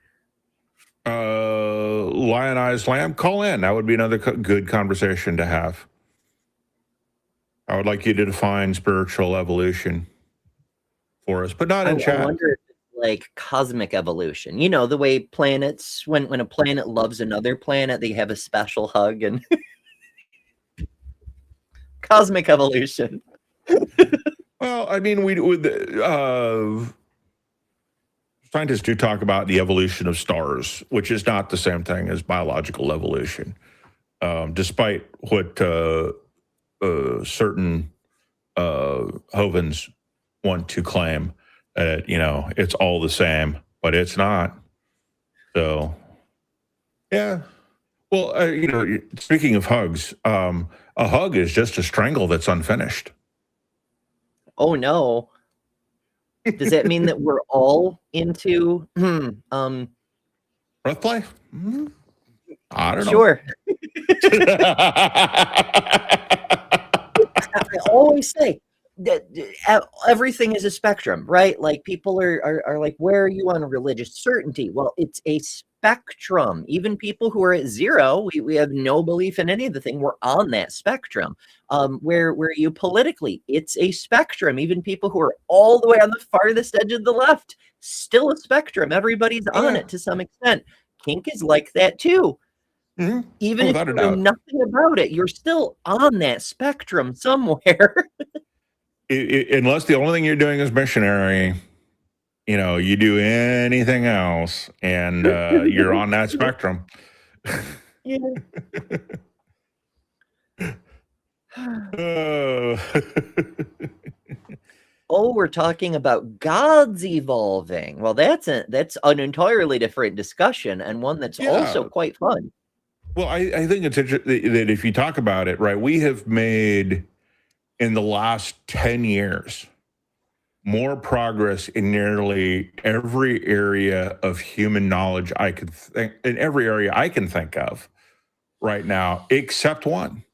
Lionized Lamb, call in. That would be another good conversation to have. I would like you to define spiritual evolution for us, but not in chat. I wonder if it's like cosmic evolution. The way planets, when a planet loves another planet, they have a special hug, and cosmic evolution. Well, I mean, scientists do talk about the evolution of stars, which is not the same thing as biological evolution, despite what certain Hovens want to claim that, it's all the same, but it's not. So, yeah. Well, speaking of hugs, a hug is just a strangle that's unfinished. Oh, no. Does that mean that we're all into breath play? I don't know. Sure. I always say that everything is a spectrum, right? Like, people are like, where are you on religious certainty? Well, it's a spectrum. Even people who are at zero, we have no belief in any of the thing. We're on that spectrum. Where you politically, it's a spectrum. Even people who are all the way on the farthest edge of the left, still a spectrum. Everybody's on it to some extent. Kink is like that too. Mm-hmm. Even if you know nothing about it, you're still on that spectrum somewhere. Unless the only thing you're doing is missionary, you do anything else and you're on that spectrum. Yeah. Oh, we're talking about gods evolving. Well, that's an entirely different discussion, and one that's also quite fun. Well, I think it's interesting that if you talk about it, right, we have made in the last 10 years more progress in nearly every area of human knowledge I could think, in every area I can think of right now, except one.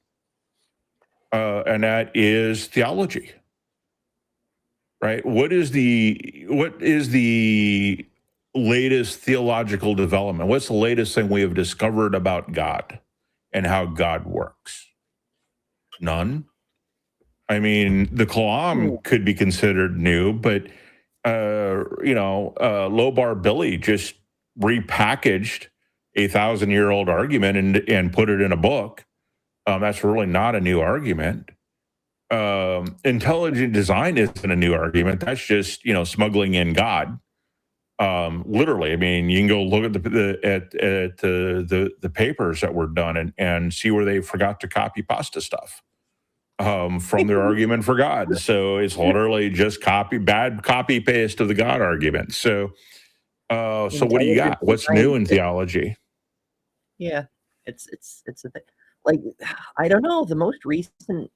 And that is theology. Right? What is the latest theological development? What's the latest thing we have discovered about God and how God works? None. I mean, the Kalam could be considered new, but Low Bar Billy just repackaged a 1,000-year-old argument and put it in a book. That's really not a new argument. Intelligent design isn't a new argument. That's just smuggling in God. Literally, I mean, you can go look at the papers that were done and see where they forgot to copy pasta stuff from their argument for God. So it's literally just bad copy paste of the God argument. So what do you got? What's new in theology? Yeah, it's a thing. Like, I don't know. The most recent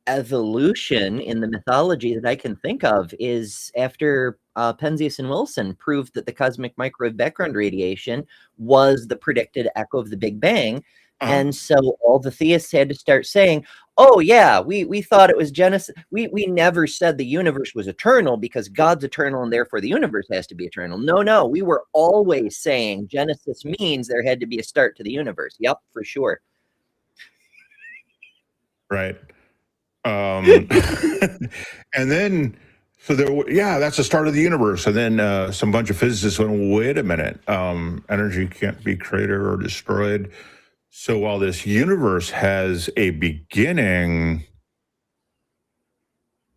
evolution in the mythology that I can think of is after Penzias and Wilson proved that the cosmic microwave background radiation was the predicted echo of the Big Bang. And so all the theists had to start saying, oh yeah, we thought it was Genesis. We never said the universe was eternal because God's eternal and therefore the universe has to be eternal. No, we were always saying Genesis means there had to be a start to the universe. Yep, for sure. Right. And then, that's the start of the universe. And then some bunch of physicists went, wait a minute, energy can't be created or destroyed. So while this universe has a beginning,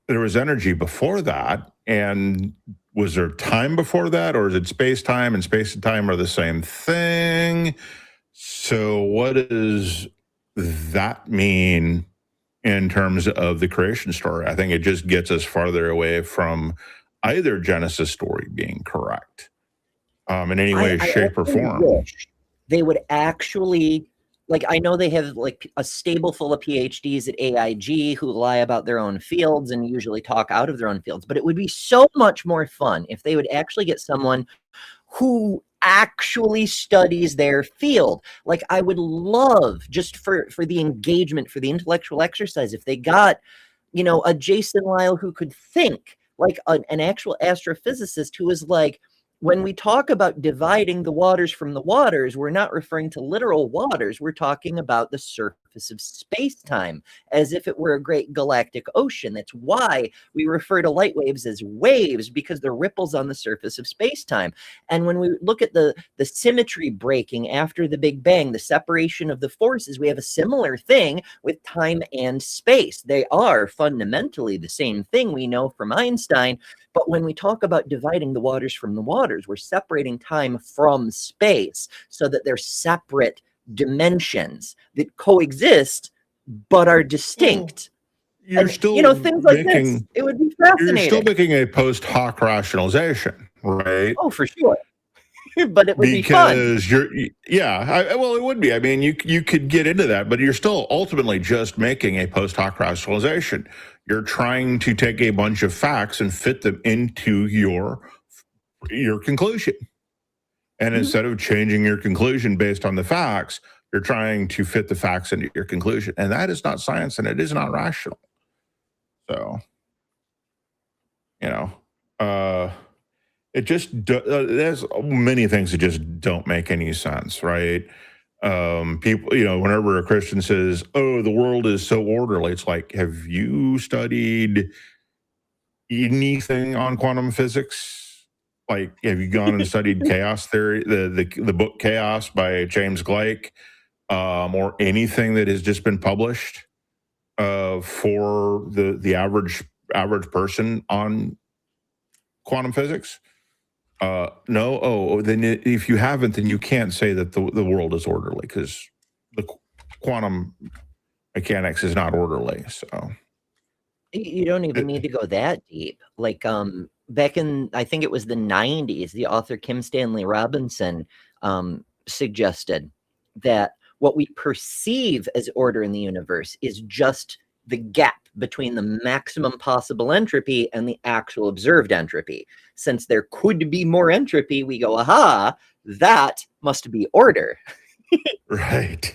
there was energy before that. And was there time before that? Or is it space-time and space and time are the same thing? So what does that mean in terms of the creation story? I think it just gets us farther away from either Genesis story being correct in any way, shape, or form. They would actually, like, I know they have like a stable full of PhDs at AIG who lie about their own fields and usually talk out of their own fields, but it would be so much more fun if they would actually get someone who actually studies their field. Like, I would love, just for the engagement, for the intellectual exercise, if they got, a Jason Lyle who could think like an actual astrophysicist who is like, when we talk about dividing the waters from the waters, we're not referring to literal waters. We're talking about the surface of space-time as if it were a great galactic ocean. That's why we refer to light waves as waves, because they're ripples on the surface of space-time. And when we look at the symmetry breaking after the Big Bang, the separation of the forces, we have a similar thing with time and space. They are fundamentally the same thing we know from Einstein. But when we talk about dividing the waters from the waters, we're separating time from space so that they're separate dimensions that coexist but are distinct. You're and, still things like this. It would be fascinating. You're still making a post hoc rationalization, right? Oh, for sure. But it would be fun. Because it would be. I mean, you could get into that, but you're still ultimately just making a post hoc rationalization. You're trying to take a bunch of facts and fit them into your conclusion. And instead of changing your conclusion based on the facts, you're trying to fit the facts into your conclusion. And that is not science, and it is not rational. So, It just there's many things that just don't make any sense, right? People, whenever a Christian says, "Oh, the world is so orderly," it's like, have you studied anything on quantum physics? Like, have you gone and studied chaos theory, the book Chaos by James Gleick, or anything that has just been published for the average person on quantum physics? No. Oh, then if you haven't, then you can't say that the world is orderly, because the quantum mechanics is not orderly. So You don't even need to go that deep. Like back in, I think it was the 90s, the author Kim Stanley Robinson suggested that what we perceive as order in the universe is just the gap between the maximum possible entropy and the actual observed entropy. Since there could be more entropy, we go, aha, that must be order. right.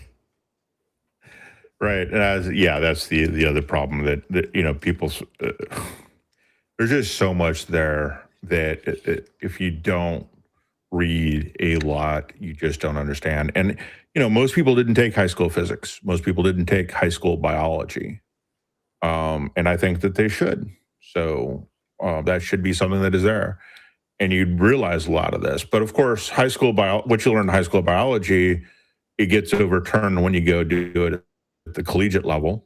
Right. That's the other problem that people, there's just so much there that if you don't read a lot, you just don't understand. And, most people didn't take high school physics. Most people didn't take high school biology. And I think that they should. So that should be something that is there. And you'd realize a lot of this. But of course, what you learn in high school biology, it gets overturned when you go do it at the collegiate level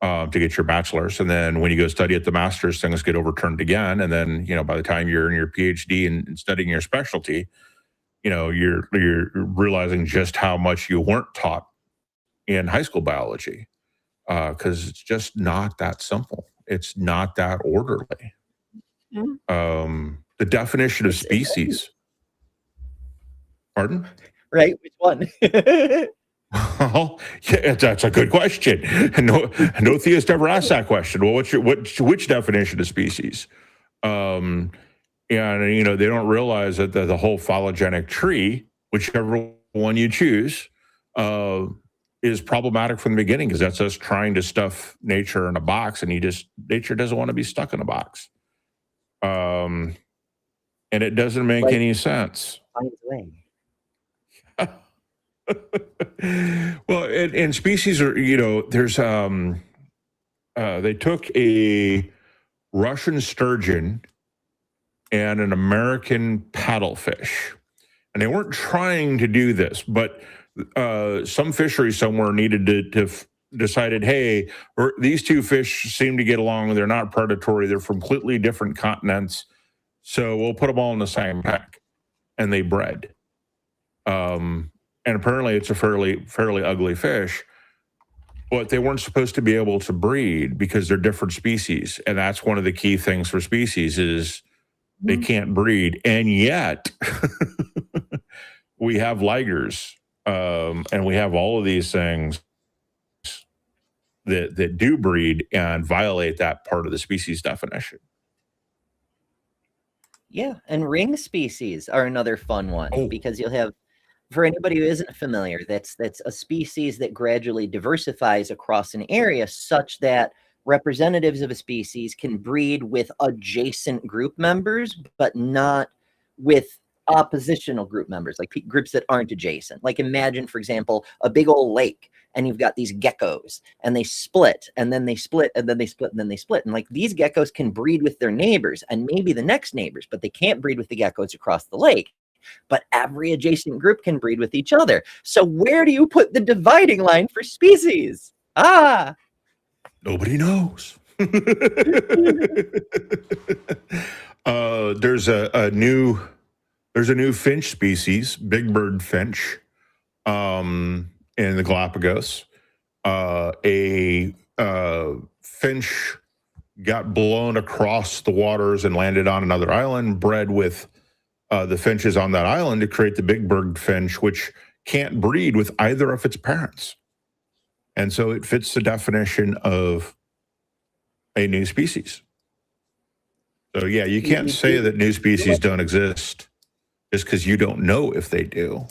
to get your bachelor's. And then when you go study at the master's, things get overturned again. And then, by the time you're in your PhD and studying your specialty, you're realizing just how much you weren't taught in high school biology, because it's just not that simple. It's not that orderly. The definition of species. Pardon? Right? Which one? Well, yeah, that's a good question. No theist ever asked that question. Well, which definition of species? And they don't realize that the whole phylogenetic tree, whichever one you choose, is problematic from the beginning, because that's us trying to stuff nature in a box, and nature doesn't want to be stuck in a box. And it doesn't make any sense. Finds a way. Well, and species are, there's they took a Russian sturgeon and an American paddlefish, and they weren't trying to do this, but some fishery somewhere needed to decided, hey, these two fish seem to get along. They're not predatory. They're from completely different continents. So we'll put them all in the same pack. And they bred. And apparently it's a fairly ugly fish. But they weren't supposed to be able to breed because they're different species. And that's one of the key things for species is they can't breed. And yet we have ligers. And we have all of these things that do breed and violate that part of the species definition. Yeah, and ring species are another fun one, because you'll have, for anybody who isn't familiar, that's a species that gradually diversifies across an area such that representatives of a species can breed with adjacent group members, but not with oppositional group members, like groups that aren't adjacent. Like imagine, for example, a big old lake, and you've got these geckos, and they split, and then they split, and then they split, and then they split. And like these geckos can breed with their neighbors and maybe the next neighbors, but they can't breed with the geckos across the lake. But every adjacent group can breed with each other. So where do you put the dividing line for species? Nobody knows. There's a new finch species, big bird finch, in the Galapagos. A finch got blown across the waters and landed on another island, bred with the finches on that island to create the big bird finch, which can't breed with either of its parents. And so it fits the definition of a new species. So yeah, you can't say that new species don't exist just because you don't know if they do.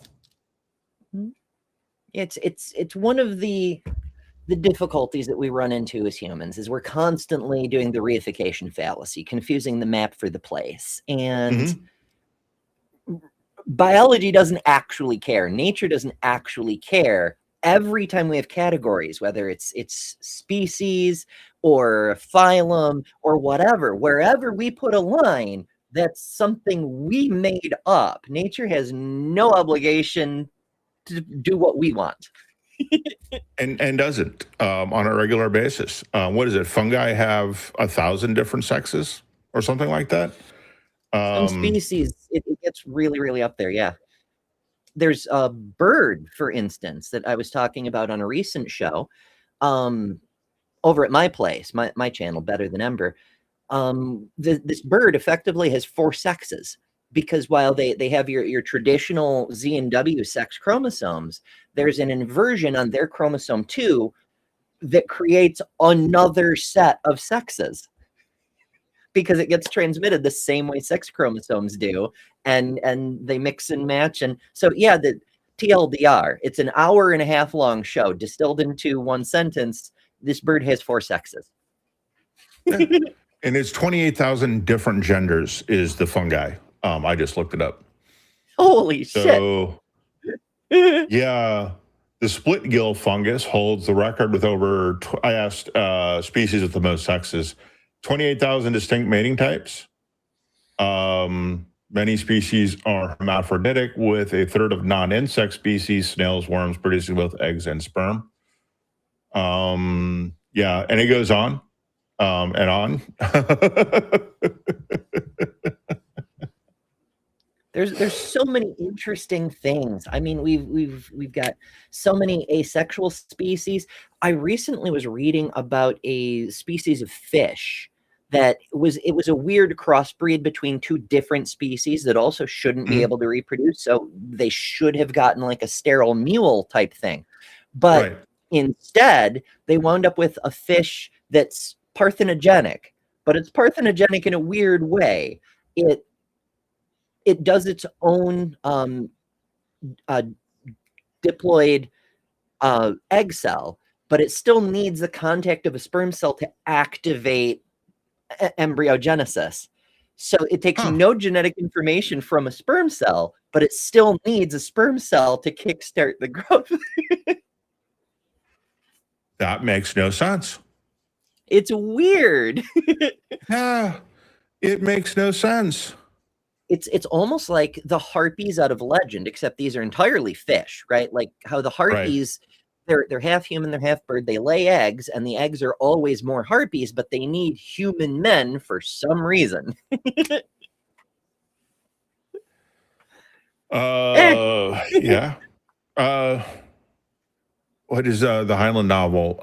It's one of the difficulties that we run into as humans is we're constantly doing the reification fallacy, confusing the map for the place. And biology doesn't actually care. Nature doesn't actually care. Every time we have categories, whether it's species or phylum or whatever, wherever we put a line, that's something we made up. Nature has no obligation to do what we want. And doesn't on a regular basis. What is it? Fungi have 1,000 different sexes or something like that. Some species, it gets really, really up there. Yeah. There's a bird, for instance, that I was talking about on a recent show over at my place, my channel, Better Than Ember. This bird effectively has 4 sexes, because while they have your traditional Z and W sex chromosomes, there's an inversion on their chromosome 2 that creates another set of sexes, because it gets transmitted the same way sex chromosomes do, and they mix and match. And so, yeah, the TLDR, it's an 1.5 hour long show distilled into one sentence. This bird has 4 sexes. And it's 28,000 different genders is the fungi. I just looked it up. Holy So, yeah, the split gill fungus holds the record with over, I asked species with the most sexes, 28,000 distinct mating types. Many species are hermaphroditic, with 1/3 of non-insect species, snails, worms, producing both eggs and sperm. Yeah, and it goes on and on. There's so many interesting things. I mean, we've got so many asexual species. I recently was reading about a species of fish that was a weird crossbreed between 2 different species that also shouldn't be able to reproduce. So they should have gotten like a sterile mule type thing. But Right. instead, they wound up with a fish that's parthenogenic, but it's parthenogenic in a weird way. It does its own diploid egg cell, but it still needs the contact of a sperm cell to activate embryogenesis. So it takes no genetic information from a sperm cell, but it still needs a sperm cell to kickstart the growth. That makes no sense. It's weird. Yeah, it makes no sense. It's almost like the harpies out of legend, except these are entirely fish, right? Like how the harpies, they're half human, they're half bird, they lay eggs, and the eggs are always more harpies, but they need human men for some reason. Yeah. What is the Heinlein novel?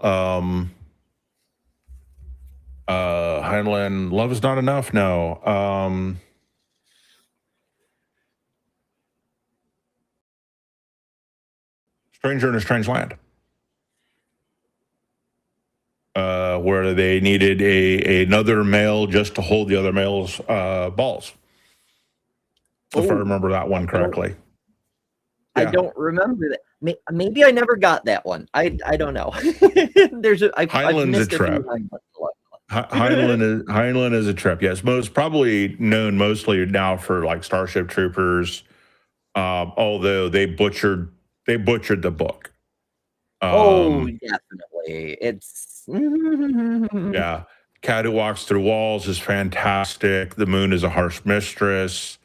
Heinlein, Love is Not Enough? No. Stranger in a Strange Land. Where they needed another male just to hold the other male's balls. If I remember that one correctly. I don't remember that. Maybe I never got that one. I don't know. Heinlein's a trip. Heinlein is a trip. Yes, most probably known mostly now for like Starship Troopers. Although they butchered the book. Definitely. It's yeah. Cat Who Walks Through Walls is fantastic. The Moon is a Harsh Mistress.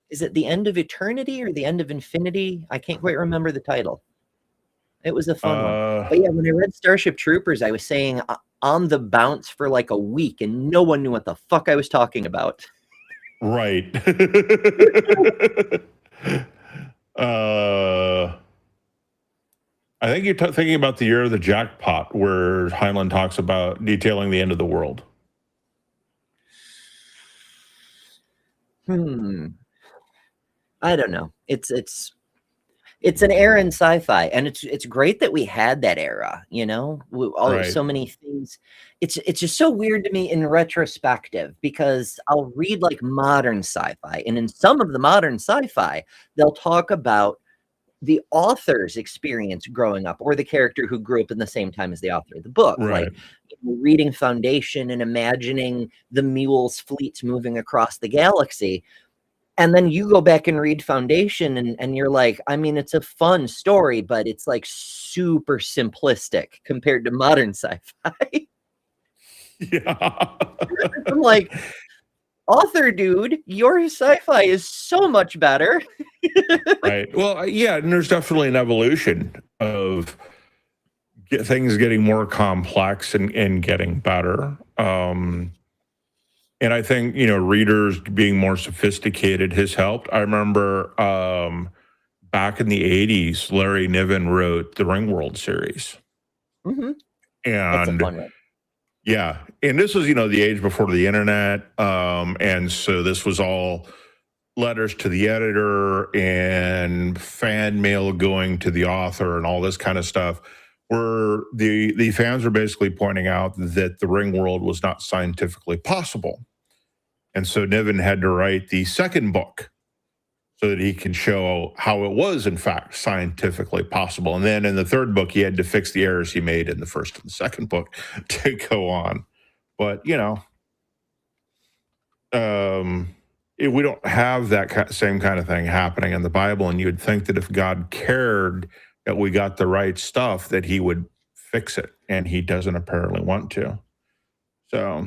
Is it The End of Eternity or The End of Infinity? I can't quite remember the title. It was a fun one. But yeah, when I read Starship Troopers, I was saying on the bounce for like a week, and no one knew what the fuck I was talking about. Right. I think you're thinking about The Year of the Jackpot, where Heinlein talks about detailing the end of the world. I don't know. It's an era in sci-fi, and it's great that we had that era. You know, so many things. It's just so weird to me in retrospective, because I'll read like modern sci-fi, and in some of the modern sci-fi, they'll talk about the author's experience growing up, or the character who grew up in the same time as the author of the book. Like reading Foundation and imagining the mules' fleets moving across the galaxy. And then you go back and read Foundation, and you're like, I mean, it's a fun story, but it's like super simplistic compared to modern sci-fi. Yeah. I'm like, author dude, your sci-fi is so much better. Right. Well, yeah, and there's definitely an evolution of things getting more complex and getting better. And I think, readers being more sophisticated has helped. I remember back in the 80s, Larry Niven wrote the Ringworld series. Mm-hmm. That's a And fun one. yeah, and this was, the age before the internet. And so this was all letters to the editor and fan mail going to the author and all this kind of stuff, where the fans were basically pointing out that the ring world was not scientifically possible. And so Niven had to write the second book so that he could show how it was, in fact, scientifically possible. And then in the third book, he had to fix the errors he made in the first and the second book to go on. But, we don't have that same kind of thing happening in the Bible. And you'd think that if God cared that we got the right stuff, that he would fix it. And he doesn't apparently want to. So...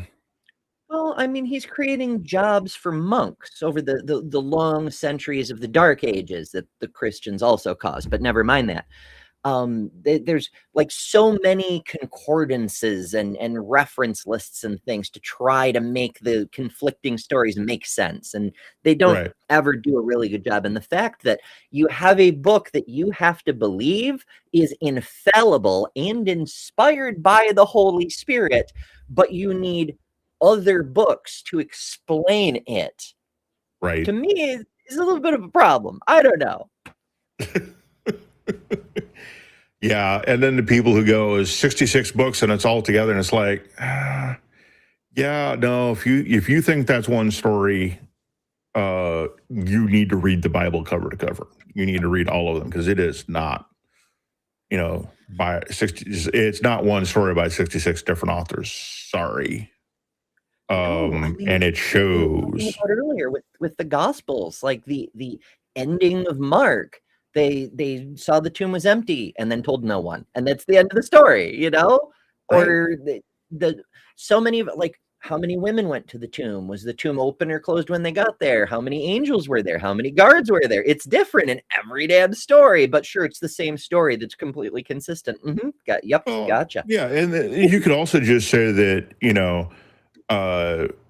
Well, I mean, he's creating jobs for monks over the long centuries of the Dark Ages that the Christians also caused, but never mind that. There's like so many concordances and reference lists and things to try to make the conflicting stories make sense. And they don't ever do a really good job. And the fact that you have a book that you have to believe is infallible and inspired by the Holy Spirit, but you need other books to explain it, to me is a little bit of a problem. I don't know. Yeah, and then the people who go is 66 books and it's all together, and it's like, yeah, no. If you think that's one story, you need to read the Bible cover to cover. You need to read all of them, because it is not, by 60. It's not one story by 66 different authors. Sorry. And it shows earlier with the Gospels, like the ending of Mark, they saw the tomb was empty and then told no one, and that's the end of the story, or the so many of, like, how many women went to the tomb? Was the tomb open or closed when they got there? How many angels were there? How many guards were there? It's different in every damn story, but sure, it's the same story that's completely consistent. Gotcha. Yeah, and you could also just say that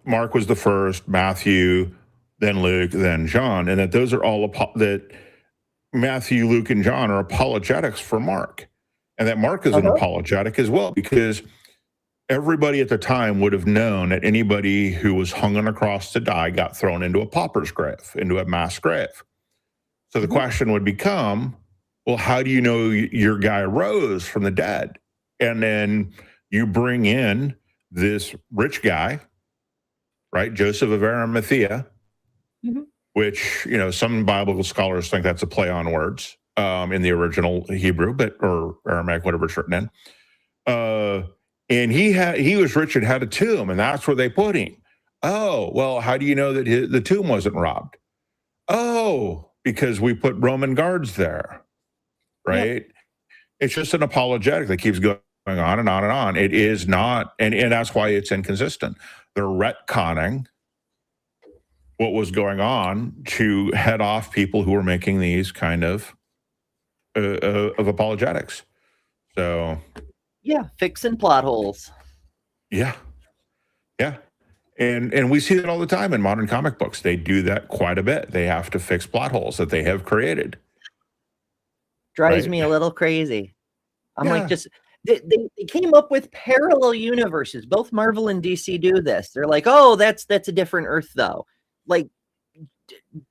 Mark was the first, Matthew, then Luke, then John, and that those are all that Matthew, Luke, and John are apologetics for Mark, and that Mark is an apologetic as well, because everybody at the time would have known that anybody who was hung on a cross to die got thrown into a pauper's grave, into a mass grave. So the question would become, well, how do you know your guy rose from the dead? And then you bring in this rich guy, right? Joseph of Arimathea, which, some Bible scholars think that's a play on words in the original Hebrew, or Aramaic, whatever it's written in. And he was rich and had a tomb, and that's where they put him. Oh, well, how do you know that the tomb wasn't robbed? Oh, because we put Roman guards there, right? Yep. It's just an apologetic that keeps going on and on and on. It is not, and that's why it's inconsistent. They're retconning what was going on to head off people who were making these kind of apologetics. So yeah, fixing plot holes. Yeah. And we see that all the time in modern comic books. They do that quite a bit. They have to fix plot holes that they have created. Drives me a little crazy. I'm like, just they came up with parallel universes. Both Marvel and DC do this. They're like, oh, that's a different Earth, though. Like,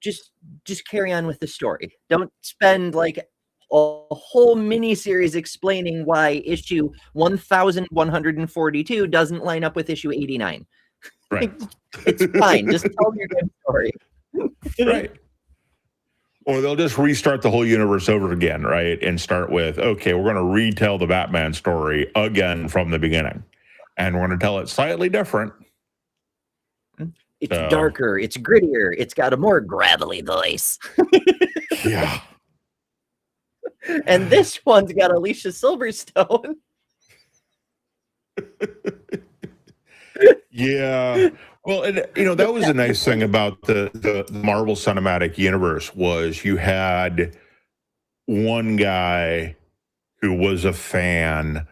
just carry on with the story. Don't spend like a whole mini series explaining why issue 1142 doesn't line up with issue 89. Right. It's fine. Just tell your good story. Right. Or they'll just restart the whole universe over again, right? And start with, okay, we're going to retell the Batman story again from the beginning. And we're going to tell it slightly different. It's So, darker, it's grittier, it's got a more gravelly voice. yeah. And this one's got Alicia Silverstone. Yeah. Well, and that was a nice thing about the Marvel Cinematic Universe was you had one guy who was a fan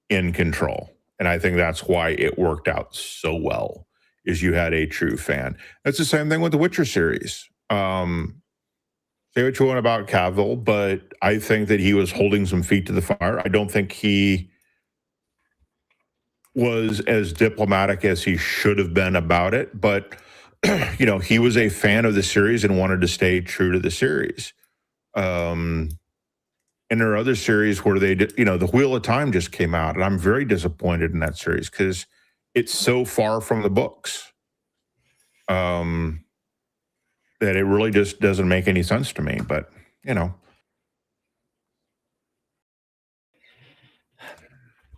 in control. And I think that's why it worked out so well, is you had a true fan. That's the same thing with the Witcher series. Say what you want about Cavill, but I think that he was holding some feet to the fire. I don't think he was as diplomatic as he should have been about it, but he was a fan of the series and wanted to stay true to the series. And there are other series where they did, the Wheel of Time just came out, and I'm very disappointed in that series because it's so far from the books that it really just doesn't make any sense to me. But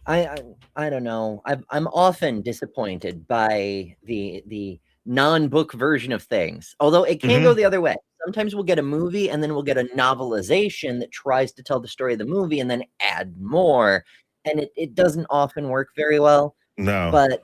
I don't know. I'm often disappointed by the non-book version of things, although it can go the other way. Sometimes we'll get a movie and then we'll get a novelization that tries to tell the story of the movie and then add more, and it doesn't often work very well. No. But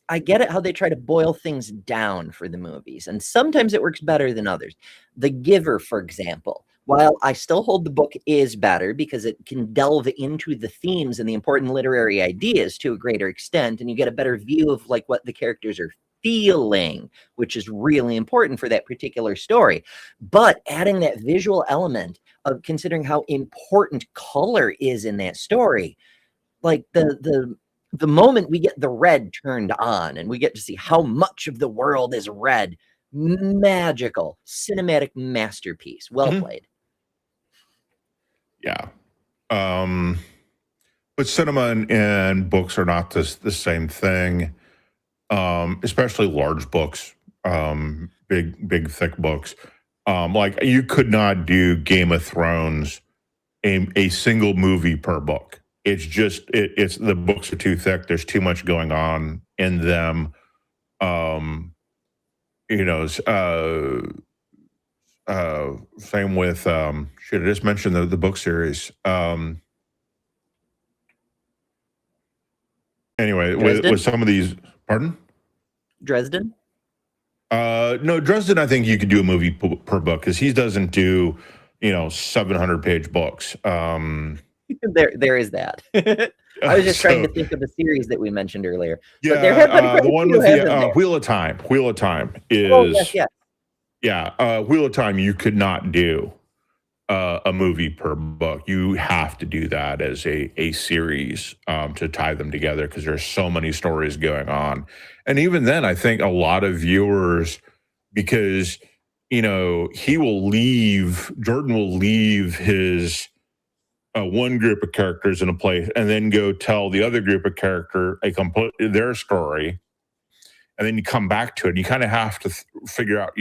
I get it how they try to boil things down for the movies, and sometimes it works better than others. The Giver, for example, while I still hold the book is better because it can delve into the themes and the important literary ideas to a greater extent, and you get a better view of like what the characters are feeling, which is really important for that particular story. But adding that visual element of considering how important color is in that story, like the moment we get the red turned on and we get to see how much of the world is red, magical cinematic masterpiece. Well played. Yeah. But cinema and books are not the same thing, especially large books, big, thick books. Like you could not do Game of Thrones, a single movie per book. It's just, it's the books are too thick. There's too much going on in them. Same with, should I just mention the book series? Anyway, with some of these, pardon? Dresden? No, Dresden, I think you could do a movie per book because he doesn't do, 700-page books. There is that. I was just trying to think of a series that we mentioned earlier. Yeah, but there have been the one with the Wheel of Time. Wheel of Time is. Oh, yes. Yeah, Wheel of Time. You could not do a movie per book. You have to do that as a series to tie them together because there's so many stories going on. And even then, I think a lot of viewers, because Jordan will leave his one group of characters in a place and then go tell the other group of character their story, and then you come back to it. And you kind of have to figure out,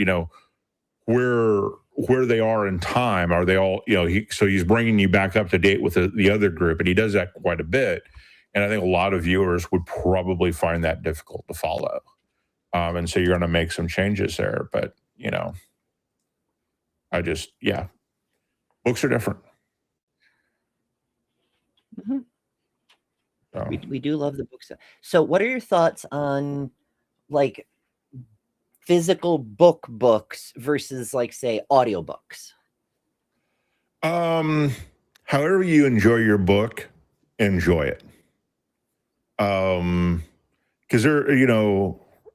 where they are in time. Are they all, so he's bringing you back up to date with the other group, and he does that quite a bit. And I think a lot of viewers would probably find that difficult to follow. And so you're going to make some changes there. But, books are different. Mm-hmm. So. We do love the books. So what are your thoughts on like physical books versus like say audiobooks? However you enjoy your book, enjoy it. Because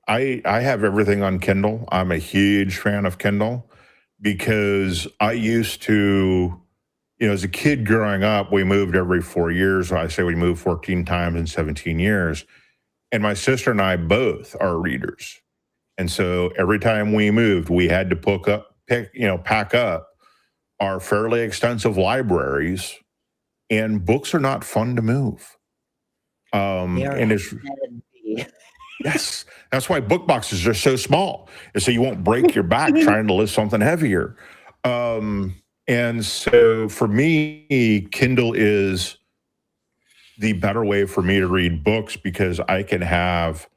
I have everything on Kindle. I'm a huge fan of Kindle because I used to, as a kid growing up, we moved every 4 years. I say we moved 14 times in 17 years. And my sister and I both are readers. And so every time we moved, we had to pack up our fairly extensive libraries, and books are not fun to move. And it's yes, that's why book boxes are so small, and so you won't break your back trying to lift something heavier. And so for me, Kindle is the better way for me to read books because I can have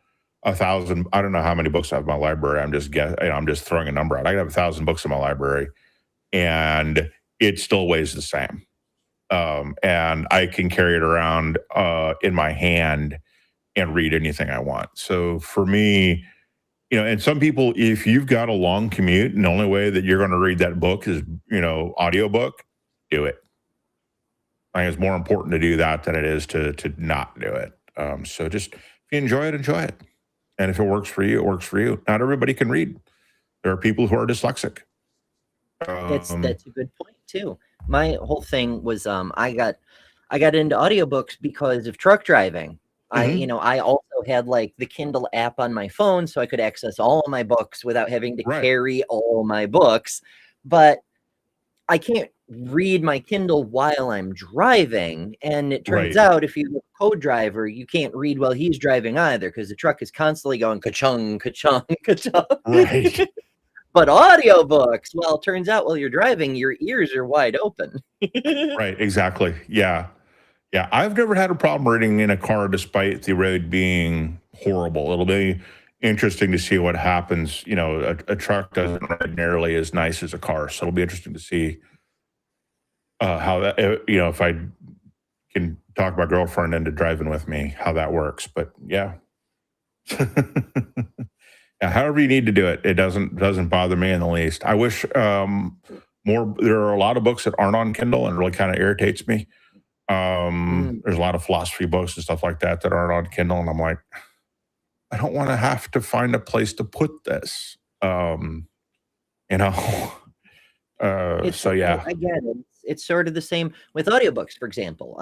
1,000. I don't know how many books I have in my library. I'm just throwing a number out. I have 1,000 books in my library, and it still weighs the same. And I can carry it around in my hand and read anything I want. So for me, and some people, if you've got a long commute and the only way that you're going to read that book is, audiobook, do it. I think it's more important to do that than it is to not do it. So just, if you enjoy it. And if it works for you, it works for you. Not everybody can read. There are people who are dyslexic. That's a good point too. My whole thing was I got into audiobooks because of truck driving. I also had like the Kindle app on my phone, so I could access all of my books without having to carry all my books. But I can't read my Kindle while I'm driving, and it turns out if you're a co-driver, you can't read while he's driving either, because the truck is constantly going ka-chung, ka-chung, ka-chung. Right. But audiobooks, well, it turns out while you're driving, your ears are wide open. Right, exactly. Yeah. I've never had a problem reading in a car despite the road being horrible. It'll be interesting to see what happens. A truck doesn't ride nearly as nice as a car, so it'll be interesting to see how that, if I can talk my girlfriend into driving with me, how that works. But yeah. Yeah, however you need to do it, it doesn't bother me in the least. I wish there are a lot of books that aren't on Kindle, and it really kind of irritates me. There's a lot of philosophy books and stuff like that aren't on Kindle, and I'm like, I don't want to have to find a place to put this. So yeah. Again, it's sort of the same with audiobooks, for example.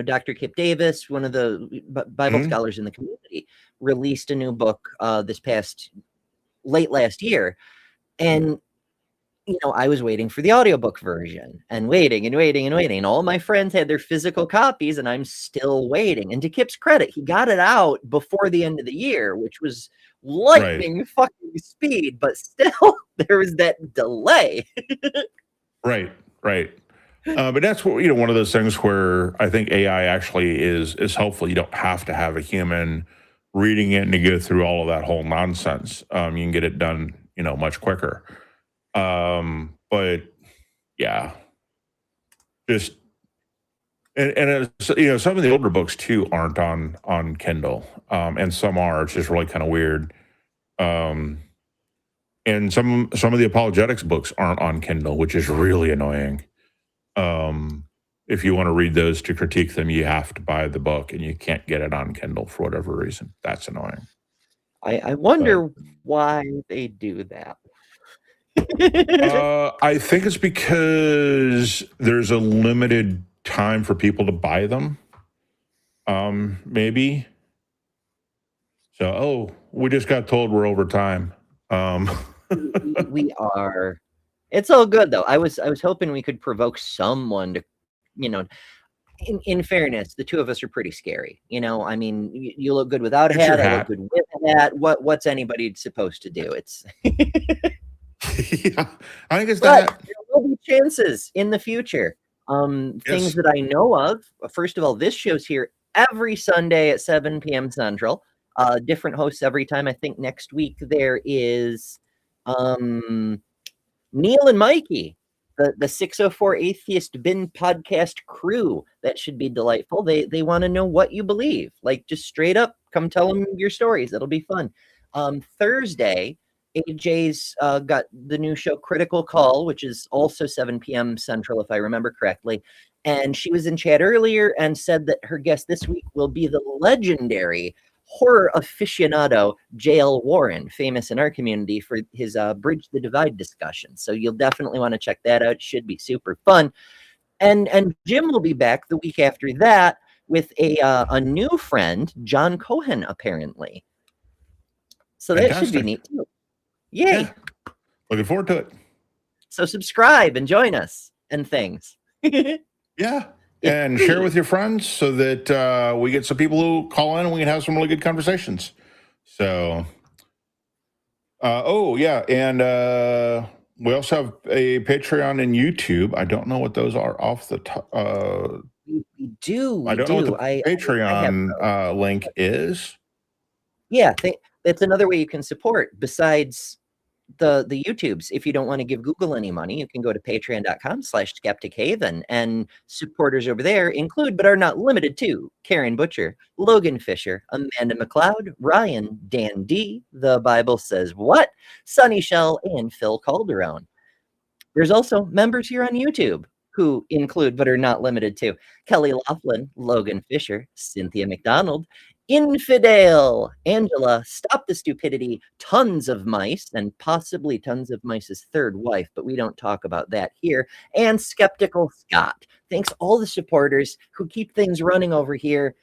Dr. Kip Davis, one of the Bible scholars in the community, released a new book late last year. And, I was waiting for the audiobook version and waiting. And all my friends had their physical copies, and I'm still waiting. And to Kip's credit, he got it out before the end of the year, which was lightning fucking speed, but still there was that delay. Right. But that's what, one of those things where I think AI actually is helpful. You don't have to have a human reading it and to go through all of that whole nonsense. You can get it done, much quicker. But yeah, just, and some of the older books too aren't on Kindle. And some are. It's just really kind of weird. And some of the apologetics books aren't on Kindle, which is really annoying. If you want to read those to critique them, you have to buy the book, and you can't get it on Kindle for whatever reason. That's annoying. I wonder why they do that. I think it's because there's a limited time for people to buy them. Maybe. So, we just got told we're over time. We are. It's all good though. I was hoping we could provoke someone to, in fairness, the two of us are pretty scary. I mean, you look good without a hat. I look good with a hat. What's anybody supposed to do? It's. Yeah, I think it's but that. there will be chances in the future. Things that I know of. First of all, this show's here every Sunday at 7 p.m. Central. Different hosts every time. I think next week there is Neil and Mikey, the 604 Atheist Bin podcast crew. That should be delightful. They want to know what you believe. Like, just straight up, come tell them your stories. That'll be fun. Thursday, AJ's got the new show Critical Call, which is also 7 p.m. Central, if I remember correctly. And she was in chat earlier and said that her guest this week will be the legendary horror aficionado J.L. Warren, famous in our community for his Bridge the Divide discussion. So you'll definitely want to check that out. It should be super fun. And Jim will be back the week after that with a new friend, John Cohen, apparently. So that should be neat too. Yay. Yeah. Looking forward to it. So subscribe and join us and things. Yeah. And share with your friends so that we get some people who call in and we can have some really good conversations. So, and we also have a Patreon and YouTube. I don't know what those are off the top. We do. I don't know what the Patreon link is. Yeah, that's another way you can support besides the YouTubes. If you don't want to give Google any money, you can go to patreon.com/Skeptic Haven, and supporters over there include, but are not limited to, Karen Butcher, Logan Fisher, Amanda McLeod, Rion, Dan D, The Bible Says What, Sunny Shell, and Phil Calderone. There's also members here on YouTube who include, but are not limited to, Kelly Laughlin, Logan Fisher, Cynthia McDonald, Infidel, Angela, Stop the Stupidity, Tons of Mice, and possibly Tons of Mice's third wife, but we don't talk about that here, and Skeptical Scott. Thanks all the supporters who keep things running over here,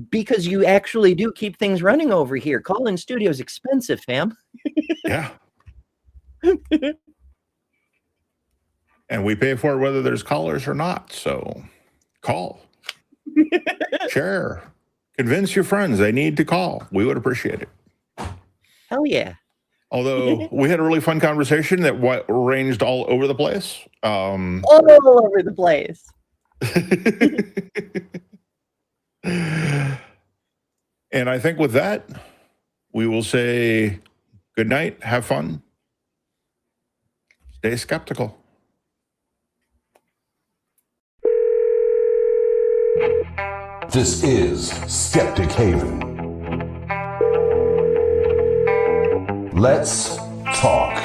because you actually do keep things running over here. Call-in studio is expensive, fam. Yeah. And we pay for it whether there's callers or not. So call, share, convince your friends they need to call. We would appreciate it. Hell yeah. Although we had a really fun conversation that ranged all over the place. All over the place. And I think with that, we will say good night, have fun, stay skeptical. This is Skeptic Haven. Let's talk.